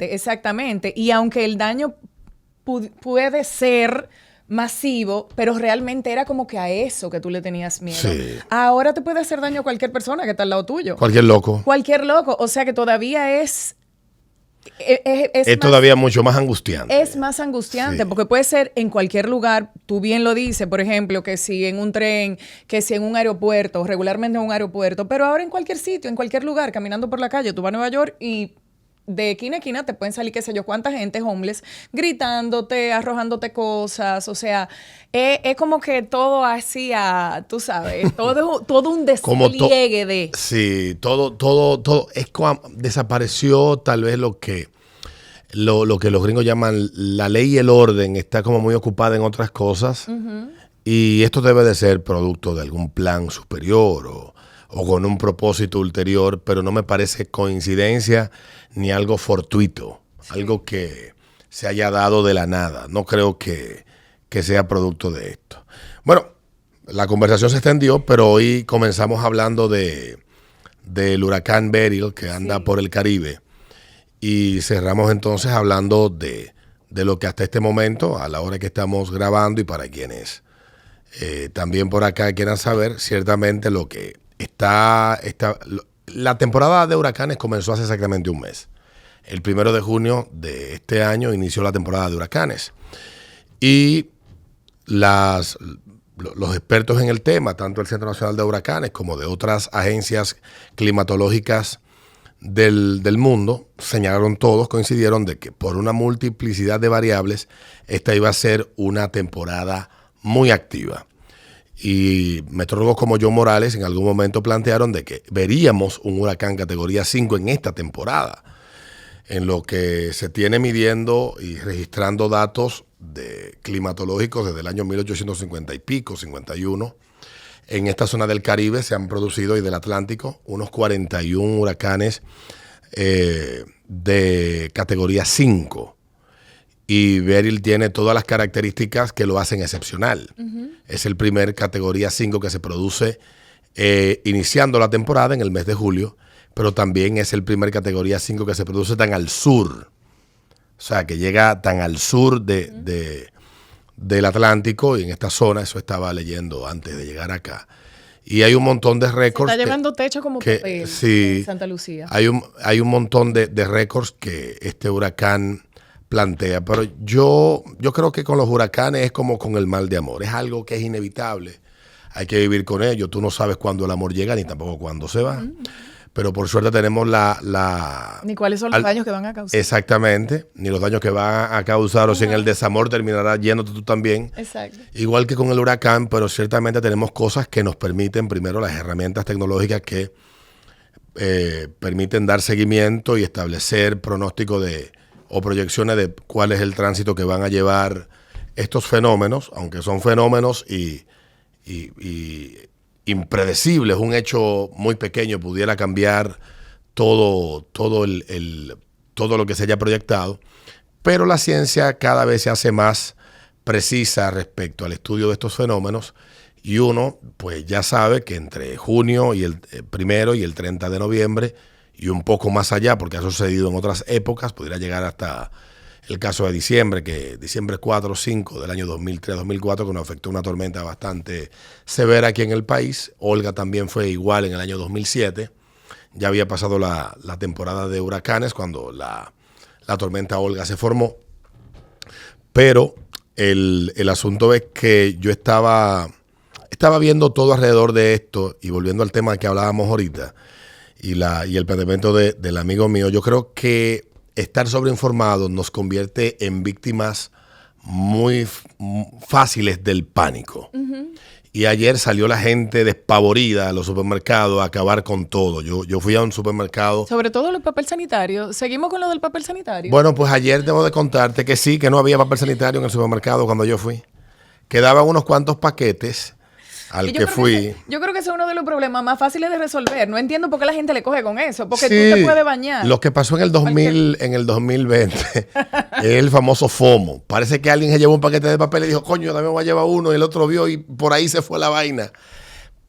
Exactamente. Y aunque el daño puede ser masivo, pero realmente era como que a eso que tú le tenías miedo. Sí. Ahora te puede hacer daño a cualquier persona que está al lado tuyo. Cualquier loco. O sea que todavía es todavía mucho más angustiante. Es más angustiante, porque puede ser en cualquier lugar. Tú bien lo dices, por ejemplo, que si en un tren, que si en un aeropuerto, regularmente en un aeropuerto, pero ahora en cualquier sitio, en cualquier lugar, caminando por la calle, tú vas a Nueva York y de esquina a esquina te pueden salir, qué sé yo, cuánta gente, homeless, gritándote, arrojándote cosas. O sea, es como que todo así, tú sabes, todo un despliegue de... Sí, todo. Desapareció tal vez lo que los gringos llaman la ley y el orden. Está como muy ocupada en otras cosas. Y esto debe de ser producto de algún plan superior o con un propósito ulterior, pero no me parece coincidencia ni algo fortuito, algo que se haya dado de la nada. No creo que sea producto de esto. Bueno, la conversación se extendió, pero hoy comenzamos hablando del huracán Beryl que anda por el Caribe y cerramos entonces hablando de lo que hasta este momento, a la hora que estamos grabando y para quienes también por acá quieran saber, ciertamente lo que la temporada de huracanes comenzó hace exactamente un mes. El 1 de junio de este año inició la temporada de huracanes. Y los expertos en el tema, tanto el Centro Nacional de Huracanes como de otras agencias climatológicas del mundo, señalaron todos, coincidieron de que por una multiplicidad de variables, esta iba a ser una temporada muy activa. Y meteorólogos como John Morales en algún momento plantearon de que veríamos un huracán categoría 5 en esta temporada, en lo que se tiene midiendo y registrando datos climatológicos desde el año 1850 y pico, 51. En esta zona del Caribe se han producido, y del Atlántico, unos 41 huracanes de categoría 5. Y Beryl tiene todas las características que lo hacen excepcional. Es el primer categoría 5 que se produce iniciando la temporada en el mes de julio, pero también es el primer categoría 5 que se produce tan al sur. O sea, que llega tan al sur del Atlántico y en esta zona, eso estaba leyendo antes de llegar acá. Y hay un montón de récords. Se está llevando techo como papel en Santa Lucía. Hay un montón de récords que este huracán plantea, pero yo creo que con los huracanes es como con el mal de amor, es algo que es inevitable, hay que vivir con ello. Tú no sabes cuándo el amor llega ni tampoco cuándo se va. Pero por suerte tenemos Ni cuáles son los daños que van a causar. Exactamente, ni los daños que van a causar, o si en el desamor terminarás yéndote tú también. Exacto. Igual que con el huracán, pero ciertamente tenemos cosas que nos permiten, primero, las herramientas tecnológicas que permiten dar seguimiento y establecer pronóstico o proyecciones de cuál es el tránsito que van a llevar estos fenómenos, aunque son fenómenos y impredecibles. Un hecho muy pequeño pudiera cambiar todo lo que se haya proyectado, pero la ciencia cada vez se hace más precisa respecto al estudio de estos fenómenos, y uno pues ya sabe que entre junio y el 1 y el 30 de noviembre y un poco más allá, porque ha sucedido en otras épocas, podría llegar hasta el caso de diciembre, que diciembre 4 o 5 del año 2003-2004, que nos afectó una tormenta bastante severa aquí en el país. Olga también fue igual en el año 2007. Ya había pasado la temporada de huracanes cuando la tormenta Olga se formó. Pero el asunto es que yo estaba viendo todo alrededor de esto, y volviendo al tema que hablábamos ahorita y el planteamiento del amigo mío, yo creo que estar sobreinformados nos convierte en víctimas muy fáciles del pánico. Y ayer salió la gente despavorida a los supermercados a acabar con todo. Yo fui a un supermercado. Sobre todo el papel sanitario. ¿Seguimos con lo del papel sanitario? Bueno, pues ayer debo de contarte que sí, que no había papel sanitario en el supermercado cuando yo fui. Quedaban unos cuantos paquetes al que fui. Yo creo que ese es uno de los problemas más fáciles de resolver. No entiendo por qué la gente le coge con eso. Porque Sí, tú te puedes bañar. Lo que pasó en el 2020 es el famoso FOMO. Parece que alguien se llevó un paquete de papel y dijo, coño, yo también voy a llevar uno, y el otro vio y por ahí se fue la vaina.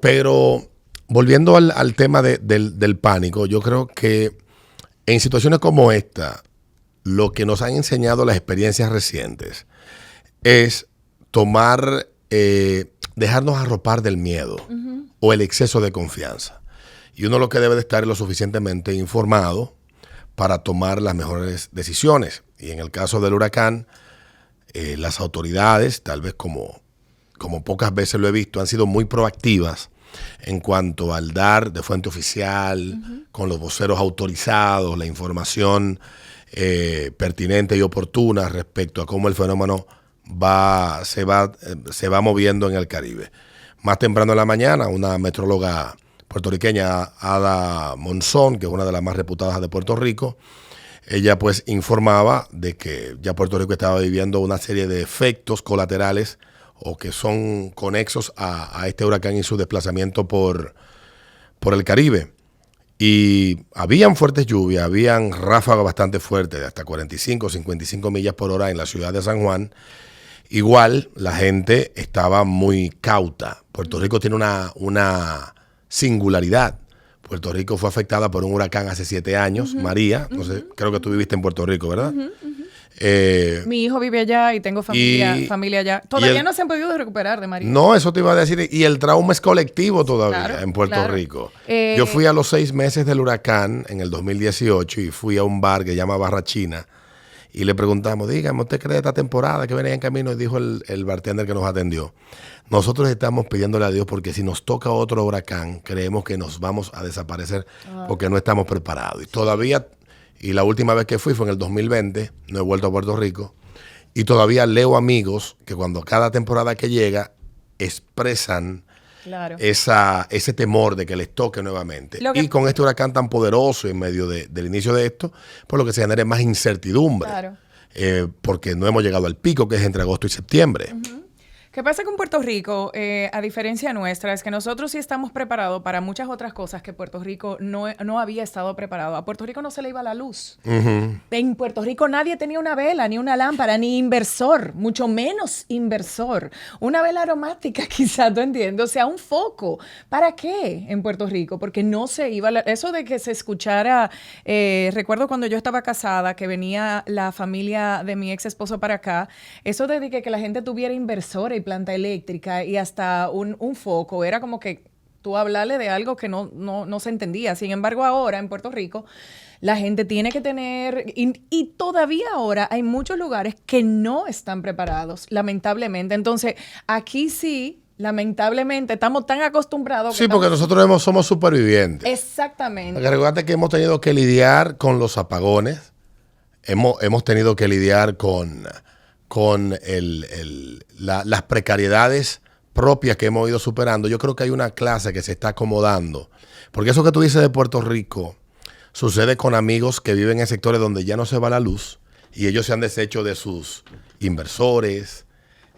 Pero volviendo al tema del pánico, yo creo que en situaciones como esta, lo que nos han enseñado las experiencias recientes es dejarnos arropar del miedo o el exceso de confianza. Y uno lo que debe de estar es lo suficientemente informado para tomar las mejores decisiones. Y en el caso del huracán, las autoridades, tal vez como pocas veces lo he visto, han sido muy proactivas en cuanto al dar de fuente oficial, con los voceros autorizados, la información pertinente y oportuna respecto a cómo el fenómeno se va moviendo en el Caribe. Más temprano en la mañana, una metróloga puertorriqueña, Ada Monzón, que es una de las más reputadas de Puerto Rico, ella pues informaba de que ya Puerto Rico estaba viviendo una serie de efectos colaterales o que son conexos a este huracán y su desplazamiento por el Caribe. Y habían fuertes lluvias, habían ráfagas bastante fuertes de hasta 45 o 55 millas por hora en la ciudad de San Juan. Igual la gente estaba muy cauta. Puerto Rico tiene una singularidad. Puerto Rico fue afectada por un huracán hace 7 años, María. No sé, creo que tú viviste en Puerto Rico, ¿verdad? Mi hijo vive allá y tengo familia allá. Todavía no se han podido recuperar de María. No, eso te iba a decir. Y el trauma es colectivo todavía, claro, en Puerto claro. Rico. Yo fui a los 6 meses del huracán en el 2018 y fui a un bar que se llama Barra China. Y le preguntamos, dígame, ¿usted cree esta temporada que venía en camino? Y dijo el bartender que nos atendió, nosotros estamos pidiéndole a Dios porque si nos toca otro huracán, creemos que nos vamos a desaparecer porque no estamos preparados. Y todavía, y la última vez que fui fue en el 2020, no he vuelto a Puerto Rico, y todavía leo amigos que cuando cada temporada que llega expresan Claro. ese temor de que les toque nuevamente. Y con este huracán tan poderoso en medio del inicio de esto, por lo que se genera más incertidumbre. Claro. Porque no hemos llegado al pico que es entre agosto y septiembre. ¿Qué pasa con Puerto Rico? A diferencia nuestra, es que nosotros sí estamos preparados para muchas otras cosas que Puerto Rico no había estado preparado. A Puerto Rico no se le iba la luz. En Puerto Rico nadie tenía una vela, ni una lámpara, ni inversor, mucho menos inversor. Una vela aromática, quizás, ¿tú entiendes? O sea, un foco. ¿Para qué en Puerto Rico? Porque no se iba... Eso de que se escuchara... recuerdo cuando yo estaba casada, que venía la familia de mi ex esposo para acá, eso de que la gente tuviera inversores, planta eléctrica y hasta un foco, era como que tú hablarle de algo que no se entendía. Sin embargo, ahora en Puerto Rico la gente tiene que tener, y todavía ahora hay muchos lugares que no están preparados, lamentablemente. Entonces, aquí sí Lamentablemente estamos tan acostumbrados. Sí, porque nosotros somos supervivientes. Exactamente. Porque recuerda que hemos tenido que lidiar con los apagones, hemos tenido que lidiar con las precariedades propias que hemos ido superando. Yo creo que hay una clase que se está acomodando. Porque eso que tú dices de Puerto Rico sucede con amigos que viven en sectores donde ya no se va la luz y ellos se han deshecho de sus inversores,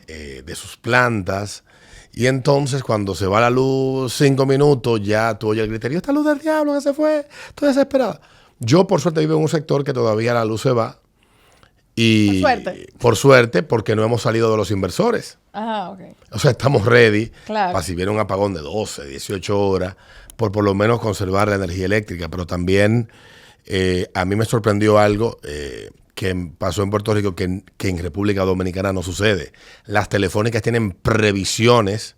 de sus plantas. Y entonces cuando se va la luz 5 minutos, ya tú oyes el griterío, esta luz del diablo que se fue, estoy desesperado. Yo por suerte vivo en un sector que todavía la luz se va. Y por suerte, porque no hemos salido de los inversores. Ajá, ok. O sea, estamos ready Claro. para si viene un apagón de 12, 18 horas, por lo menos conservar la energía eléctrica. Pero también a mí me sorprendió algo que pasó en Puerto Rico que en República Dominicana no sucede. Las telefónicas tienen previsiones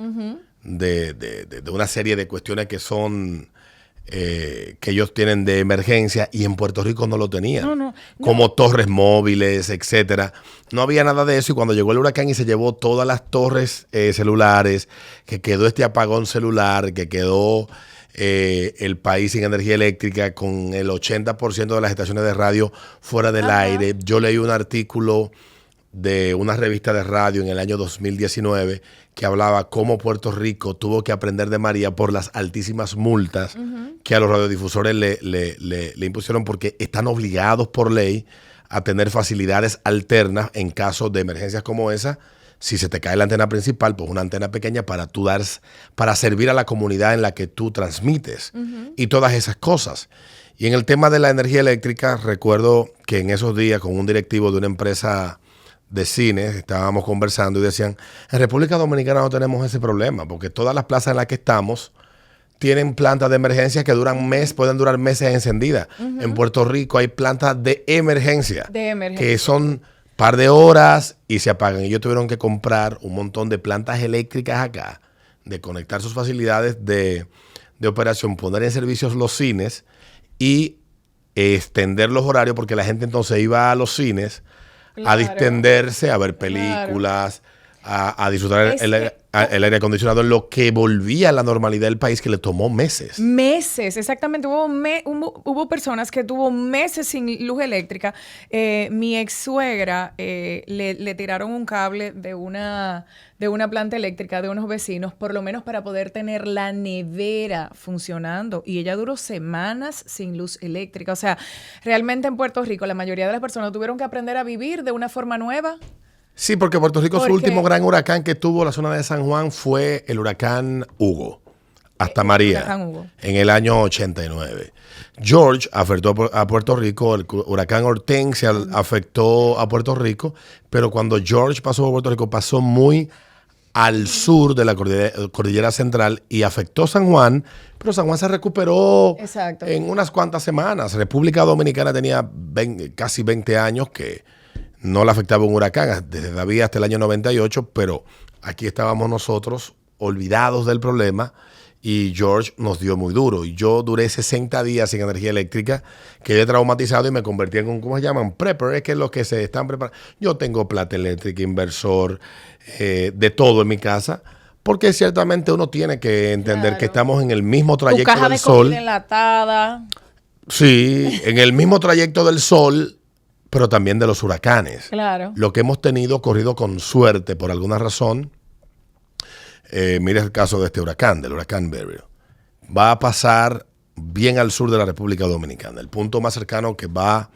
de una serie de cuestiones que son que ellos tienen de emergencia y en Puerto Rico no lo tenían. No. Como torres móviles, etcétera. No había nada de eso y cuando llegó el huracán y se llevó todas las torres celulares, que quedó este apagón celular, que quedó el país sin energía eléctrica, con el 80% de las estaciones de radio fuera del aire. Yo leí un artículo de una revista de radio en el año 2019 que hablaba cómo Puerto Rico tuvo que aprender de María por las altísimas multas que a los radiodifusores le impusieron porque están obligados por ley a tener facilidades alternas en caso de emergencias como esa. Si se te cae la antena principal, pues una antena pequeña para tú para servir a la comunidad en la que tú transmites y todas esas cosas. Y en el tema de la energía eléctrica, recuerdo que en esos días con un directivo de una empresa de cine estábamos conversando y decían, en República Dominicana no tenemos ese problema porque todas las plazas en las que estamos tienen plantas de emergencia que pueden durar meses encendidas. En Puerto Rico hay plantas de emergencia. Que son par de horas y se apagan. Y ellos tuvieron que comprar un montón de plantas eléctricas acá, de conectar sus facilidades de operación, poner en servicios los cines y extender los horarios porque la gente entonces iba a los cines a distenderse, a ver películas, a disfrutar el aire acondicionado, en lo que volvía a la normalidad del país, que le tomó meses. Meses, exactamente. Hubo personas que tuvo meses sin luz eléctrica. Mi ex suegra le tiraron un cable de una planta eléctrica de unos vecinos, por lo menos para poder tener la nevera funcionando. Y ella duró semanas sin luz eléctrica. O sea, realmente en Puerto Rico la mayoría de las personas tuvieron que aprender a vivir de una forma nueva. Sí, porque Puerto Rico su último gran huracán que tuvo la zona de San Juan fue el huracán Hugo, hasta María, en el año 89. George afectó a Puerto Rico, el huracán Hortensia afectó a Puerto Rico, pero cuando George pasó por Puerto Rico pasó muy al sur de la cordillera central y afectó San Juan, pero San Juan se recuperó en unas cuantas semanas. República Dominicana tenía casi 20 años que no le afectaba un huracán, desde David hasta el año 98, pero aquí estábamos nosotros olvidados del problema y George nos dio muy duro. Y yo duré 60 días sin energía eléctrica, quedé traumatizado y me convertí en un, ¿cómo se llaman? Prepper, es que es lo que se están preparando. Yo tengo plata eléctrica, inversor, de todo en mi casa, porque ciertamente uno tiene que entender que estamos en el mismo trayecto del sol. Tu caja de comida enlatada. Sí, en el mismo trayecto del sol, pero también de los huracanes. Claro. Lo que hemos tenido corrido con suerte por alguna razón. Mira el caso de este huracán, del huracán Beryl. Va a pasar bien al sur de la República Dominicana. El punto más cercano que va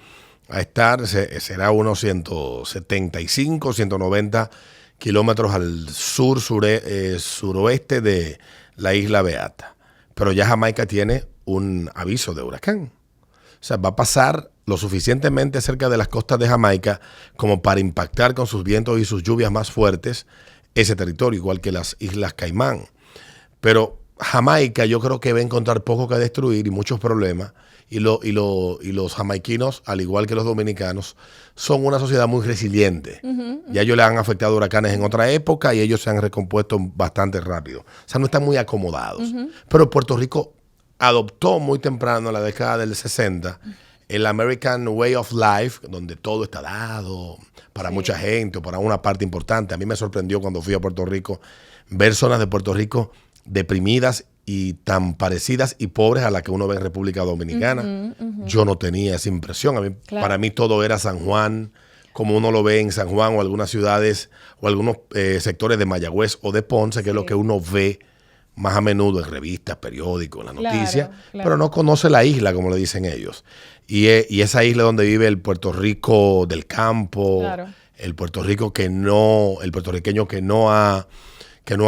a estar será unos 175, 190 kilómetros al suroeste de la Isla Beata. Pero ya Jamaica tiene un aviso de huracán. O sea, va a pasar lo suficientemente cerca de las costas de Jamaica como para impactar con sus vientos y sus lluvias más fuertes ese territorio, igual que las Islas Caimán. Pero Jamaica yo creo que va a encontrar poco que destruir y muchos problemas. Y los jamaiquinos, al igual que los dominicanos, son una sociedad muy resiliente. Ya ellos le han afectado huracanes en otra época y ellos se han recompuesto bastante rápido. O sea, no están muy acomodados. Pero Puerto Rico adoptó muy temprano, en la década del 60, el American Way of Life, donde todo está dado para mucha gente o para una parte importante. A mí me sorprendió cuando fui a Puerto Rico ver zonas de Puerto Rico deprimidas y tan parecidas y pobres a las que uno ve en República Dominicana. Yo no tenía esa impresión. Para mí todo era San Juan, como uno lo ve en San Juan o algunas ciudades o algunos sectores de Mayagüez o de Ponce, que es lo que uno ve más a menudo en revistas, periódicos, en las noticias, pero no conoce la isla, como le dicen ellos. Y esa isla donde vive el Puerto Rico del campo, el Puerto Rico el puertorriqueño que no ha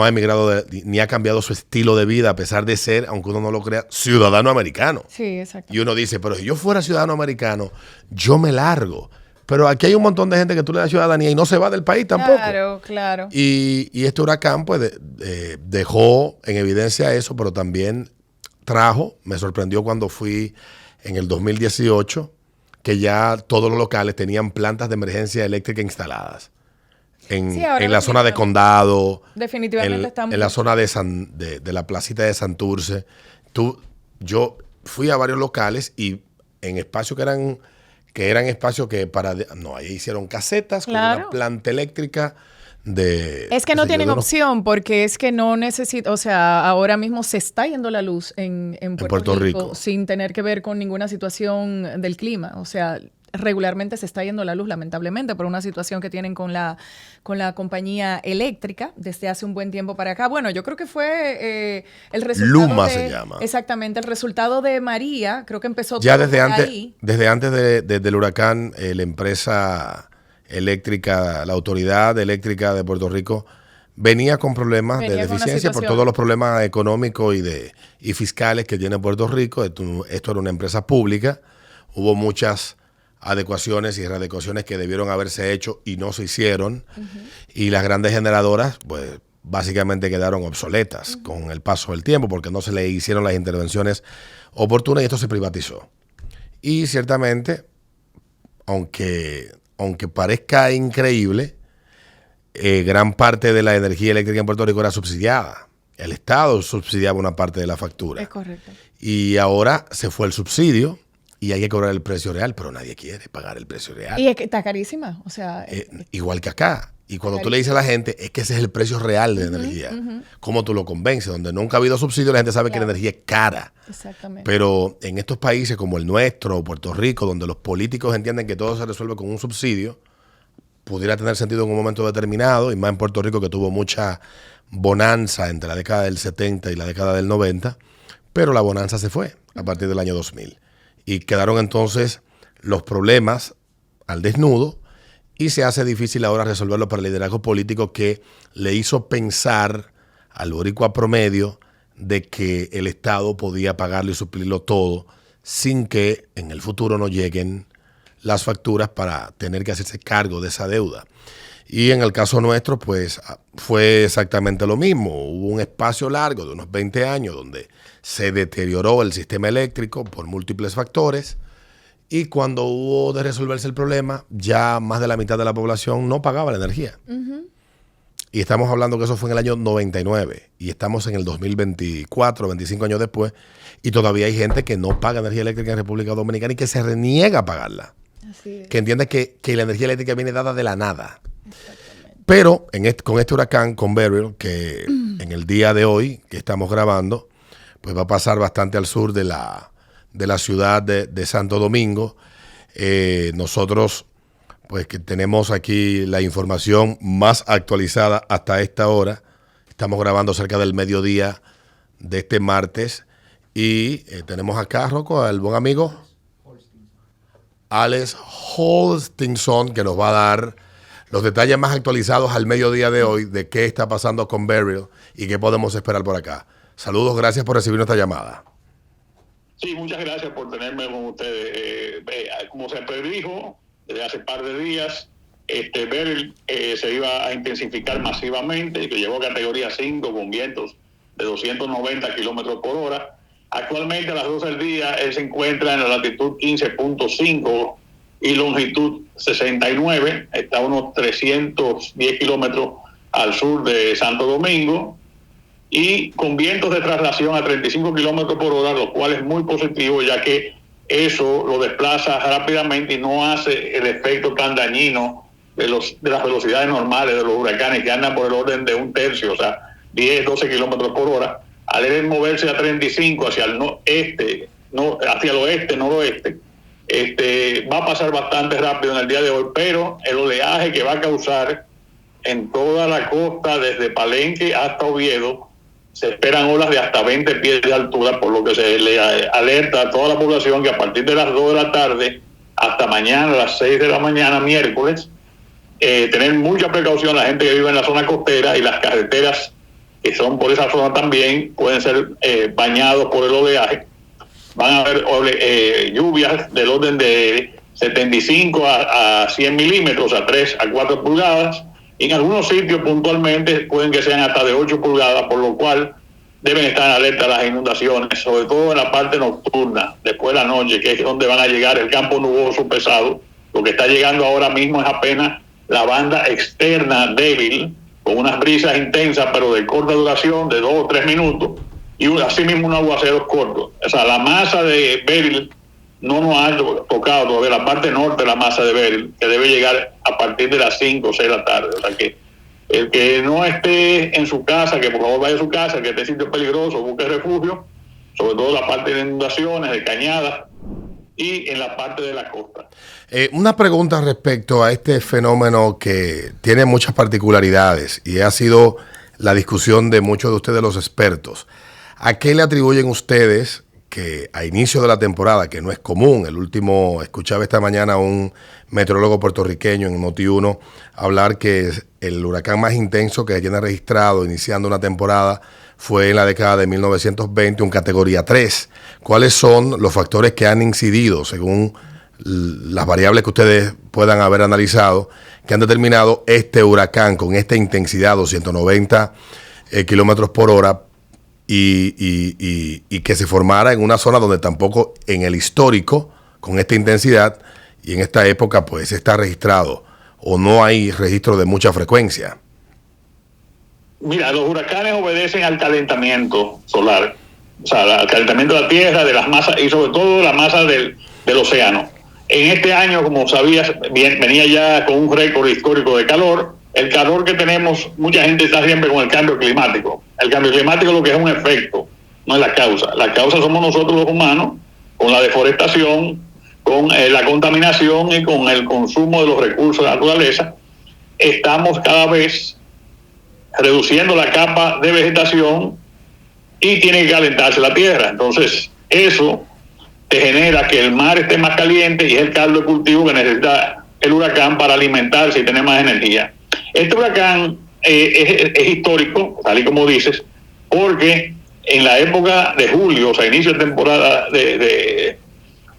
emigrado ni ha cambiado su estilo de vida, a pesar de ser, aunque uno no lo crea, ciudadano americano. Sí, exacto. Y uno dice, pero si yo fuera ciudadano americano, yo me largo. Pero aquí hay un montón de gente que tú le das ciudadanía y no se va del país tampoco. Claro. Y este huracán pues dejó en evidencia eso, pero también me sorprendió cuando fui en el 2018, que ya todos los locales tenían plantas de emergencia eléctrica instaladas. En la zona de Condado, definitivamente en la zona de la placita de Santurce. Yo fui a varios locales y en espacios que eran espacios que ahí hicieron casetas con una planta eléctrica es que no tienen opción, porque es que no necesita, o sea, ahora mismo se está yendo la luz en Puerto Rico sin tener que ver con ninguna situación del clima. O sea, regularmente se está yendo la luz, lamentablemente, por una situación que tienen con la compañía eléctrica desde hace un buen tiempo para acá. Bueno, yo creo que fue el resultado Luma se llama. Exactamente, el resultado de María, creo que empezó ya todo desde antes, ahí. Desde antes del huracán, la empresa eléctrica, la Autoridad Eléctrica de Puerto Rico venía con problemas de deficiencia por todos los problemas económicos y fiscales que tiene Puerto Rico. Esto era una empresa pública, hubo muchas adecuaciones y readecuaciones que debieron haberse hecho y no se hicieron, y las grandes generadoras pues básicamente quedaron obsoletas con el paso del tiempo porque no se le hicieron las intervenciones oportunas y esto se privatizó. Y ciertamente, aunque parezca increíble, gran parte de la energía eléctrica en Puerto Rico era subsidiada. El Estado subsidiaba una parte de la factura. Es correcto. Y ahora se fue el subsidio y hay que cobrar el precio real, pero nadie quiere pagar el precio real. Y es que está carísima, o sea... igual que acá. Y cuando tú le dices a la gente, es que ese es el precio real de la energía. ¿Cómo tú lo convences? Donde nunca ha habido subsidio, la gente sabe que la energía es cara. Exactamente. Pero en estos países como el nuestro, Puerto Rico, donde los políticos entienden que todo se resuelve con un subsidio, pudiera tener sentido en un momento determinado, y más en Puerto Rico, que tuvo mucha bonanza entre la década del 70 y la década del 90, pero la bonanza se fue a partir del año 2000. Y quedaron entonces los problemas al desnudo, y se hace difícil ahora resolverlo para el liderazgo político que le hizo pensar al boricua promedio de que el Estado podía pagarlo y suplirlo todo sin que en el futuro no lleguen las facturas para tener que hacerse cargo de esa deuda. Y en el caso nuestro, pues fue exactamente lo mismo. Hubo un espacio largo de unos 20 años donde se deterioró el sistema eléctrico por múltiples factores, y cuando hubo de resolverse el problema, ya más de la mitad de la población no pagaba la energía. Y estamos hablando que eso fue en el año 99, y estamos en el 2024, 25 años después, y todavía hay gente que no paga energía eléctrica en República Dominicana y que se reniega a pagarla. Así es. Que entiende que la energía eléctrica viene dada de la nada. Pero con este huracán, con Beryl, que en el día de hoy que estamos grabando, pues va a pasar bastante al sur de la ciudad de Santo Domingo. Nosotros, pues que tenemos aquí la información más actualizada hasta esta hora. Estamos grabando cerca del mediodía de este martes. Y tenemos acá, Rocco, al buen amigo Alex Holstinson, que nos va a dar los detalles más actualizados al mediodía de hoy de qué está pasando con Beryl y qué podemos esperar por acá. Saludos, gracias por recibir nuestra llamada. Sí, muchas gracias por tenerme con ustedes. Como se predijo desde hace par de días, Beryl se iba a intensificar masivamente, que llegó a categoría 5 con vientos de 290 kilómetros por hora. Actualmente a las 12 del día él se encuentra en la latitud 15.5 y longitud 69, está a unos 310 kilómetros al sur de Santo Domingo, y con vientos de traslación a 35 kilómetros por hora, lo cual es muy positivo, ya que eso lo desplaza rápidamente y no hace el efecto tan dañino de las velocidades normales de los huracanes, que andan por el orden de un tercio. O sea, 10, 12 kilómetros por hora. Al él moverse a 35 hacia el hacia el oeste, noroeste, va a pasar bastante rápido en el día de hoy, pero el oleaje que va a causar en toda la costa, desde Palenque hasta Oviedo, se esperan olas de hasta 20 pies de altura, por lo que se le alerta a toda la población que a partir de las 2 de la tarde hasta mañana, a las 6 de la mañana, miércoles, tener mucha precaución la gente que vive en la zona costera, y las carreteras que son por esa zona también pueden ser bañados por el oleaje. Van a haber lluvias del orden de 75 a 100 milímetros, a 3 a 4 pulgadas, y en algunos sitios puntualmente pueden que sean hasta de 8 pulgadas, por lo cual deben estar en alerta las inundaciones, sobre todo en la parte nocturna, después de la noche, que es donde van a llegar el campo nuboso pesado. Lo que está llegando ahora mismo es apenas la banda externa débil, con unas brisas intensas, pero de corta duración, de 2 o 3 minutos, y así mismo unos aguaceros cortos. O sea, la masa de Beryl no nos ha tocado todavía la parte norte de la masa de Beryl, que debe llegar a partir de las 5 o 6 de la tarde. O sea que el que no esté en su casa, que por favor vaya a su casa, que esté en sitio peligroso, busque refugio, sobre todo la parte de inundaciones, de cañadas, y en la parte de la costa. Una pregunta respecto a este fenómeno que tiene muchas particularidades y ha sido la discusión de muchos de ustedes, los expertos. ¿A qué le atribuyen ustedes que a inicio de la temporada, que no es común, escuchaba esta mañana a un meteorólogo puertorriqueño en Noti1 hablar que el huracán más intenso que tiene registrado iniciando una temporada fue en la década de 1920, un categoría 3. ¿Cuáles son los factores que han incidido, según las variables que ustedes puedan haber analizado, que han determinado este huracán con esta intensidad, 290 kilómetros por hora, y que se formara en una zona donde tampoco en el histórico, con esta intensidad y en esta época, pues está registrado o no hay registro de mucha frecuencia? Mira, los huracanes obedecen al calentamiento solar, o sea, al calentamiento de la Tierra, de las masas, y sobre todo la masa del océano. En este año, como sabías, venía ya con un récord histórico de calor. El calor que tenemos, mucha gente está siempre con el cambio climático. El cambio climático lo que es un efecto, no es la causa. La causa somos nosotros los humanos, con la deforestación, con la contaminación y con el consumo de los recursos de la naturaleza. Estamos cada vez reduciendo la capa de vegetación y tiene que calentarse la tierra. Entonces, eso te genera que el mar esté más caliente y es el caldo de cultivo que necesita el huracán para alimentarse y tener más energía. Este huracán es histórico, tal y como dices, porque en la época de julio, o sea, inicio de temporada de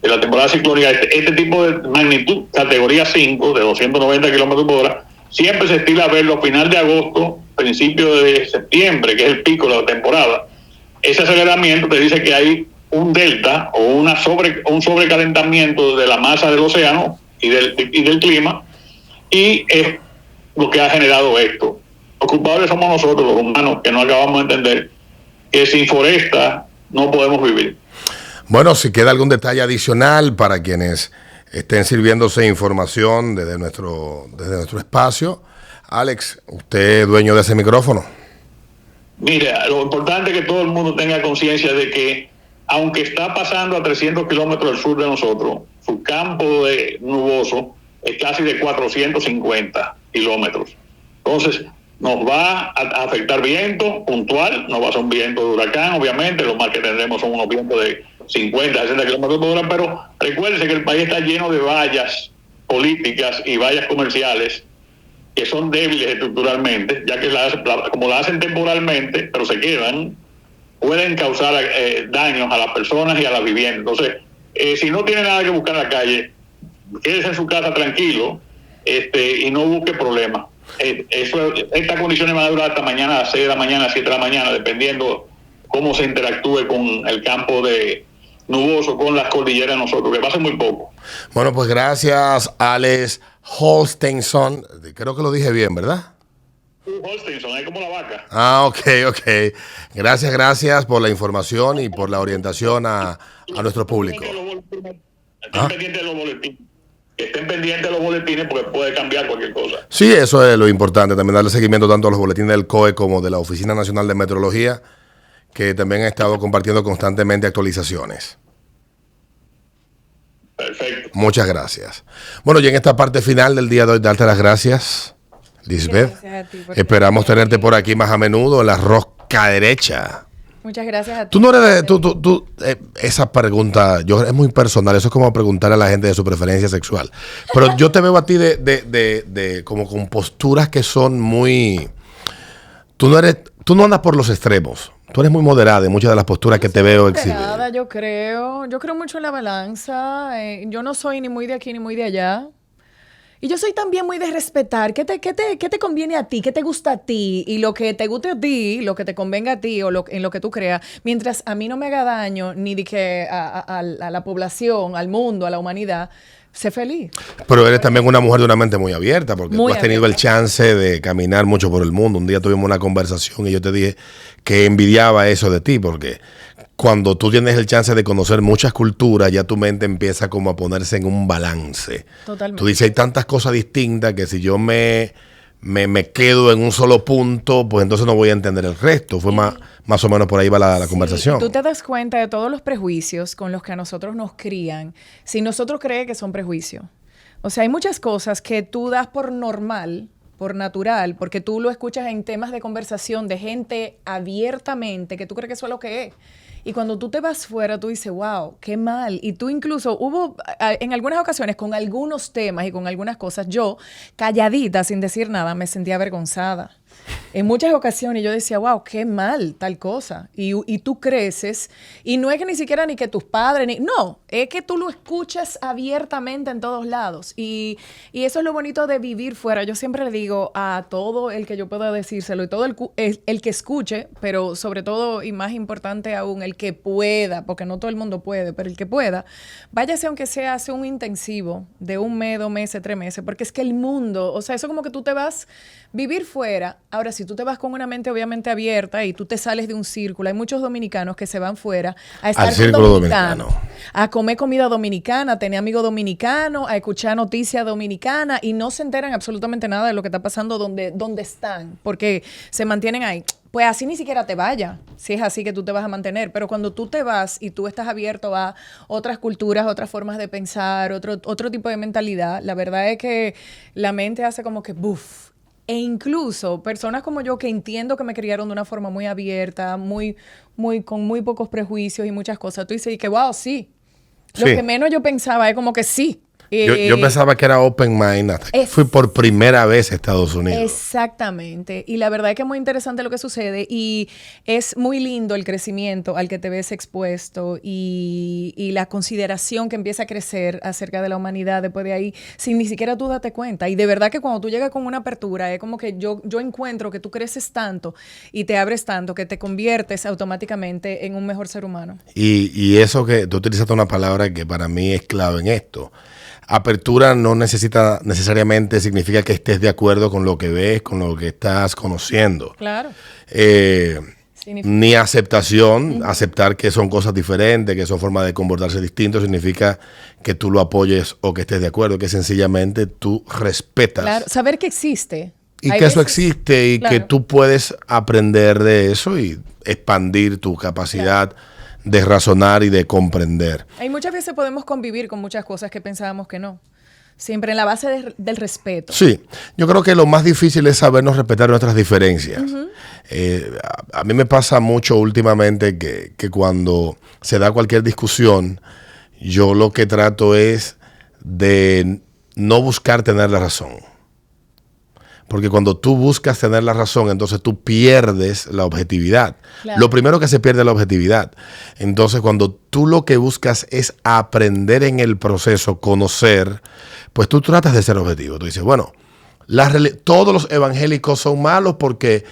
la temporada ciclónica, este tipo de magnitud, categoría 5, de 290 kilómetros por hora, siempre se estila verlo a final de agosto, principio de septiembre, que es el pico de la temporada. Ese aceleramiento te dice que hay un delta o un sobrecalentamiento de la masa del océano y del clima, y es lo que ha generado esto. Los culpables somos nosotros, los humanos, que no acabamos de entender que sin foresta no podemos vivir. Bueno, si queda algún detalle adicional para quienes estén sirviéndose información desde nuestro espacio. Alex, usted es dueño de ese micrófono. Mira, lo importante es que todo el mundo tenga conciencia de que, aunque está pasando a 300 kilómetros al sur de nosotros, su campo de nuboso es casi de 450 kilómetros. Entonces, nos va a afectar viento puntual, no va a ser un viento de huracán, obviamente, lo más que tendremos son unos vientos de 50, 60 kilómetros por hora, pero recuérdense que el país está lleno de vallas políticas y vallas comerciales que son débiles estructuralmente, ya que como la hacen temporalmente, pero se quedan, pueden causar daños a las personas y a las viviendas. Entonces, si no tiene nada que buscar en la calle, quédese en su casa tranquilo y no busque problemas. Estas condiciones van a durar hasta mañana a las 6 de la mañana, a 7 de la mañana, dependiendo cómo se interactúe con el campo de nuboso, con las cordilleras de nosotros, que pasa muy poco. Bueno, pues gracias, Alex Holsteinson. Creo que lo dije bien, ¿verdad? Holsteinson, es como la vaca. Ah, ok. Gracias por la información y por la orientación a nuestro público. Estoy pendiente de los boletines. que estén pendientes de los boletines porque puede cambiar cualquier cosa. Sí, eso es lo importante, también darle seguimiento tanto a los boletines del COE como de la Oficina Nacional de Meteorología, que también ha estado compartiendo constantemente actualizaciones. Perfecto. Muchas gracias. Bueno, y en esta parte final del día de hoy, darte las gracias, Lisbeth. Gracias a ti por Esperamos tenerme tenerte aquí. por aquí más a menudo en la rosca derecha. Muchas gracias a ti. Tú no eres de... esa pregunta es muy personal. Eso es como preguntar a la gente de su preferencia sexual. Pero yo te veo a ti de como con posturas que son muy... Tú no andas por los extremos. Tú eres muy moderada en muchas de las posturas que te veo exhibir. Nada, yo creo mucho en la balanza. Yo no soy ni muy de aquí ni muy de allá. Y yo soy también muy de respetar qué te conviene a ti, qué te gusta a ti, y lo que te guste a ti, lo que te convenga a ti o en lo que tú creas, mientras a mí no me haga daño, ni de que a la población, al mundo, a la humanidad, sé feliz. Pero eres también una mujer de una mente muy abierta, porque Muy tú has tenido abierta. el chance de caminar mucho por el mundo. Un día tuvimos una conversación y yo te dije que envidiaba eso de ti, porque cuando tú tienes el chance de conocer muchas culturas, ya tu mente empieza como a ponerse en un balance. Totalmente. Tú dices, hay tantas cosas distintas que si yo me quedo en un solo punto, pues entonces no voy a entender el resto. Fue más o menos por ahí va la Sí, conversación. y tú te das cuenta de todos los prejuicios con los que a nosotros nos crían, si nosotros creemos que son prejuicios. O sea, hay muchas cosas que tú das por normal, por natural, porque tú lo escuchas en temas de conversación de gente abiertamente, que tú crees que eso es lo que es. Y cuando tú te vas fuera, tú dices, wow, qué mal. Y tú incluso, en algunas ocasiones, con algunos temas y con algunas cosas, yo, calladita, sin decir nada, me sentía avergonzada. En muchas ocasiones yo decía, wow, qué mal tal cosa. Y tú creces, y no es que ni siquiera ni que tus padres, no, es que tú lo escuchas abiertamente en todos lados. Y eso es lo bonito de vivir fuera. Yo siempre le digo a todo el que yo pueda decírselo, y todo el que escuche, pero sobre todo y más importante aún, el que pueda, porque no todo el mundo puede, pero el que pueda, váyase aunque sea hace un intensivo de 1 mes, 2 meses, 3 meses, porque es que el mundo, o sea, eso como que tú te vas vivir fuera. Ahora, si tú te vas con una mente obviamente abierta y tú te sales de un círculo, hay muchos dominicanos que se van fuera a estar Al con círculo dominicanos, dominicano. a comer comida dominicana, a tener amigos dominicanos, a escuchar noticias dominicanas, y no se enteran absolutamente nada de lo que está pasando donde están, porque se mantienen ahí. Pues así ni siquiera te vayas, si es así que tú te vas a mantener. Pero cuando tú te vas y tú estás abierto a otras culturas, otras formas de pensar, otro tipo de mentalidad, la verdad es que la mente hace como que ¡buf! E incluso personas como yo, que entiendo que me criaron de una forma muy abierta, con muy pocos prejuicios y muchas cosas, tú dices, y que wow, sí. Lo Sí. que menos yo pensaba es como que sí. Yo pensaba que era open mind hasta que fui por primera vez a Estados Unidos. Exactamente. Y la verdad es que es muy interesante lo que sucede, y es muy lindo el crecimiento al que te ves expuesto, y la consideración que empieza a crecer acerca de la humanidad después de ahí, sin ni siquiera tú date cuenta. Y de verdad que cuando tú llegas con una apertura, es como que yo encuentro que tú creces tanto y te abres tanto que te conviertes automáticamente en un mejor ser humano. Y eso que tú utilizaste una palabra que para mí es clave en esto. Apertura no necesariamente significa que estés de acuerdo con lo que ves, con lo que estás conociendo. Claro. Ni aceptación, aceptar que son cosas diferentes, que son formas de comportarse distintos, significa que tú lo apoyes o que estés de acuerdo, que sencillamente tú respetas. Claro. Saber que existe. Y Hay que eso veces- existe y Claro. que tú puedes aprender de eso y expandir tu capacidad de razonar y de comprender. Hay muchas veces podemos convivir con muchas cosas que pensábamos que no. Siempre en la base del respeto. Sí, yo creo que lo más difícil es sabernos respetar nuestras diferencias. A mí me pasa mucho últimamente que cuando se da cualquier discusión, yo lo que trato es de no buscar tener la razón. Porque cuando tú buscas tener la razón, entonces tú pierdes la objetividad. Claro. Lo primero que se pierde es la objetividad. Entonces, cuando tú lo que buscas es aprender en el proceso, conocer, pues tú tratas de ser objetivo. Tú dices, bueno, todos los evangélicos son malos porque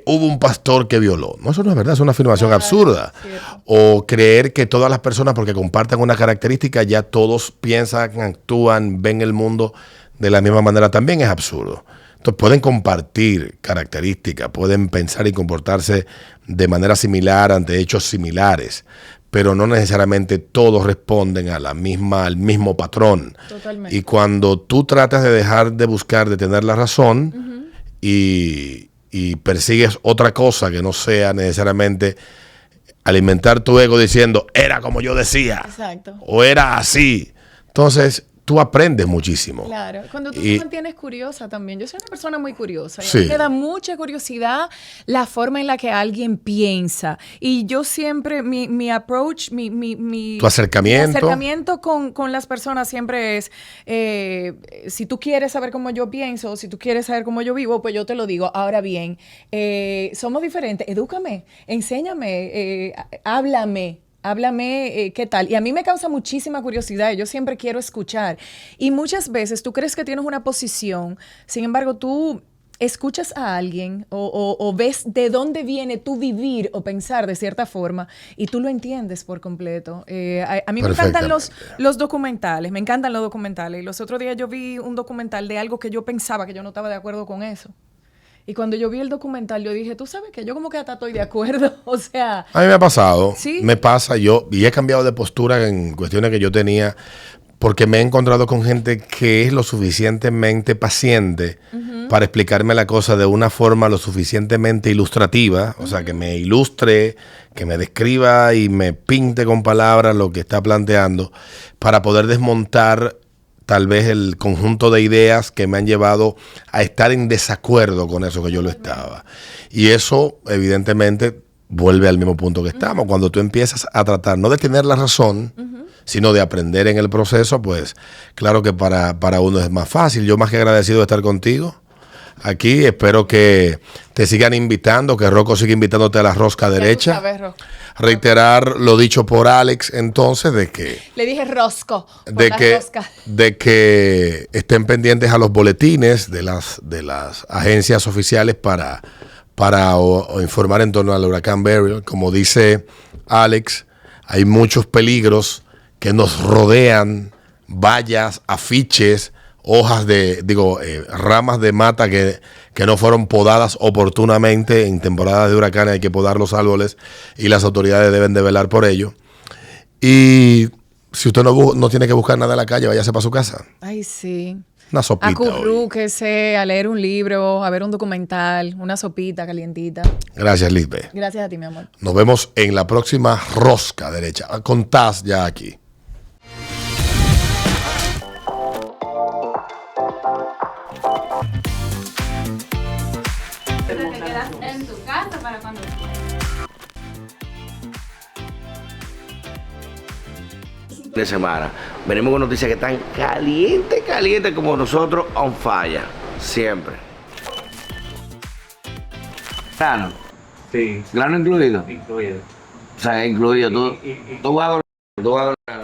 hubo un pastor que violó. No, eso no es verdad, es una afirmación absurda. cierto. O creer que todas las personas, porque compartan una característica, ya todos piensan, actúan, ven el mundo de la misma manera, también es absurdo. Entonces pueden compartir características, pueden pensar y comportarse de manera similar ante hechos similares, pero no necesariamente todos responden a al mismo patrón. Totalmente. Y cuando tú tratas de dejar de buscar, de tener la razón y persigues otra cosa que no sea necesariamente alimentar tu ego diciendo, era como yo decía, Exacto. o era así, entonces tú aprendes muchísimo. Claro, cuando tú te mantienes curiosa también. Yo soy una persona muy curiosa. Y a Sí. mí me da mucha curiosidad la forma en la que alguien piensa. Y yo siempre, mi approach, Tu acercamiento. mi acercamiento con las personas siempre es, si tú quieres saber cómo yo pienso, si tú quieres saber cómo yo vivo, pues yo te lo digo. Ahora bien, somos diferentes. Edúcame, enséñame, háblame. Háblame, ¿qué tal? Y a mí me causa muchísima curiosidad. Yo siempre quiero escuchar. Y muchas veces tú crees que tienes una posición, sin embargo, tú escuchas a alguien o ves de dónde viene tu vivir o pensar de cierta forma y tú lo entiendes por completo. A mí me encantan los documentales, me encantan los documentales. Y los otros días yo vi un documental de algo que yo pensaba que yo no estaba de acuerdo con eso. Y cuando yo vi el documental, yo dije, tú sabes que yo como que hasta estoy de acuerdo. O sea... A mí me ha pasado, ¿Sí? Me pasa y he cambiado de postura en cuestiones que yo tenía porque me he encontrado con gente que es lo suficientemente paciente para explicarme la cosa de una forma lo suficientemente ilustrativa, o sea, que me ilustre, que me describa y me pinte con palabras lo que está planteando para poder desmontar tal vez el conjunto de ideas que me han llevado a estar en desacuerdo con eso que yo lo estaba. Y eso, evidentemente, vuelve al mismo punto que estamos. Cuando tú empiezas a tratar, no de tener la razón, sino de aprender en el proceso, pues claro que para uno es más fácil. Yo más que agradecido de estar contigo aquí. Espero que te sigan invitando, que Rocco siga invitándote a la rosca derecha. Ya tú sabes, Rocco. Reiterar lo dicho por Alex entonces de que Le dije rosco por la rosca. de que estén pendientes a los boletines de las agencias oficiales para o informar en torno al huracán Beryl. Como dice Alex, hay muchos peligros que nos rodean, vallas, afiches, hojas ramas de mata que no fueron podadas oportunamente. En temporadas de huracanes hay que podar los árboles y las autoridades deben de velar por ello. Y si usted no tiene que buscar nada en la calle, váyase para su casa. Ay, sí. Una sopita hoy. Acurrúquese a leer un libro, a ver un documental, una sopita calientita. Gracias, Lisbeth. Gracias a ti, mi amor. Nos vemos en la próxima rosca derecha. Contás ya aquí. Te quedas en tu casa para cuando de semana. Venimos con noticias que están calientes como nosotros, on fire, siempre. Grano. Sí, Grano incluido. incluido. O sea, incluido. Tú vas a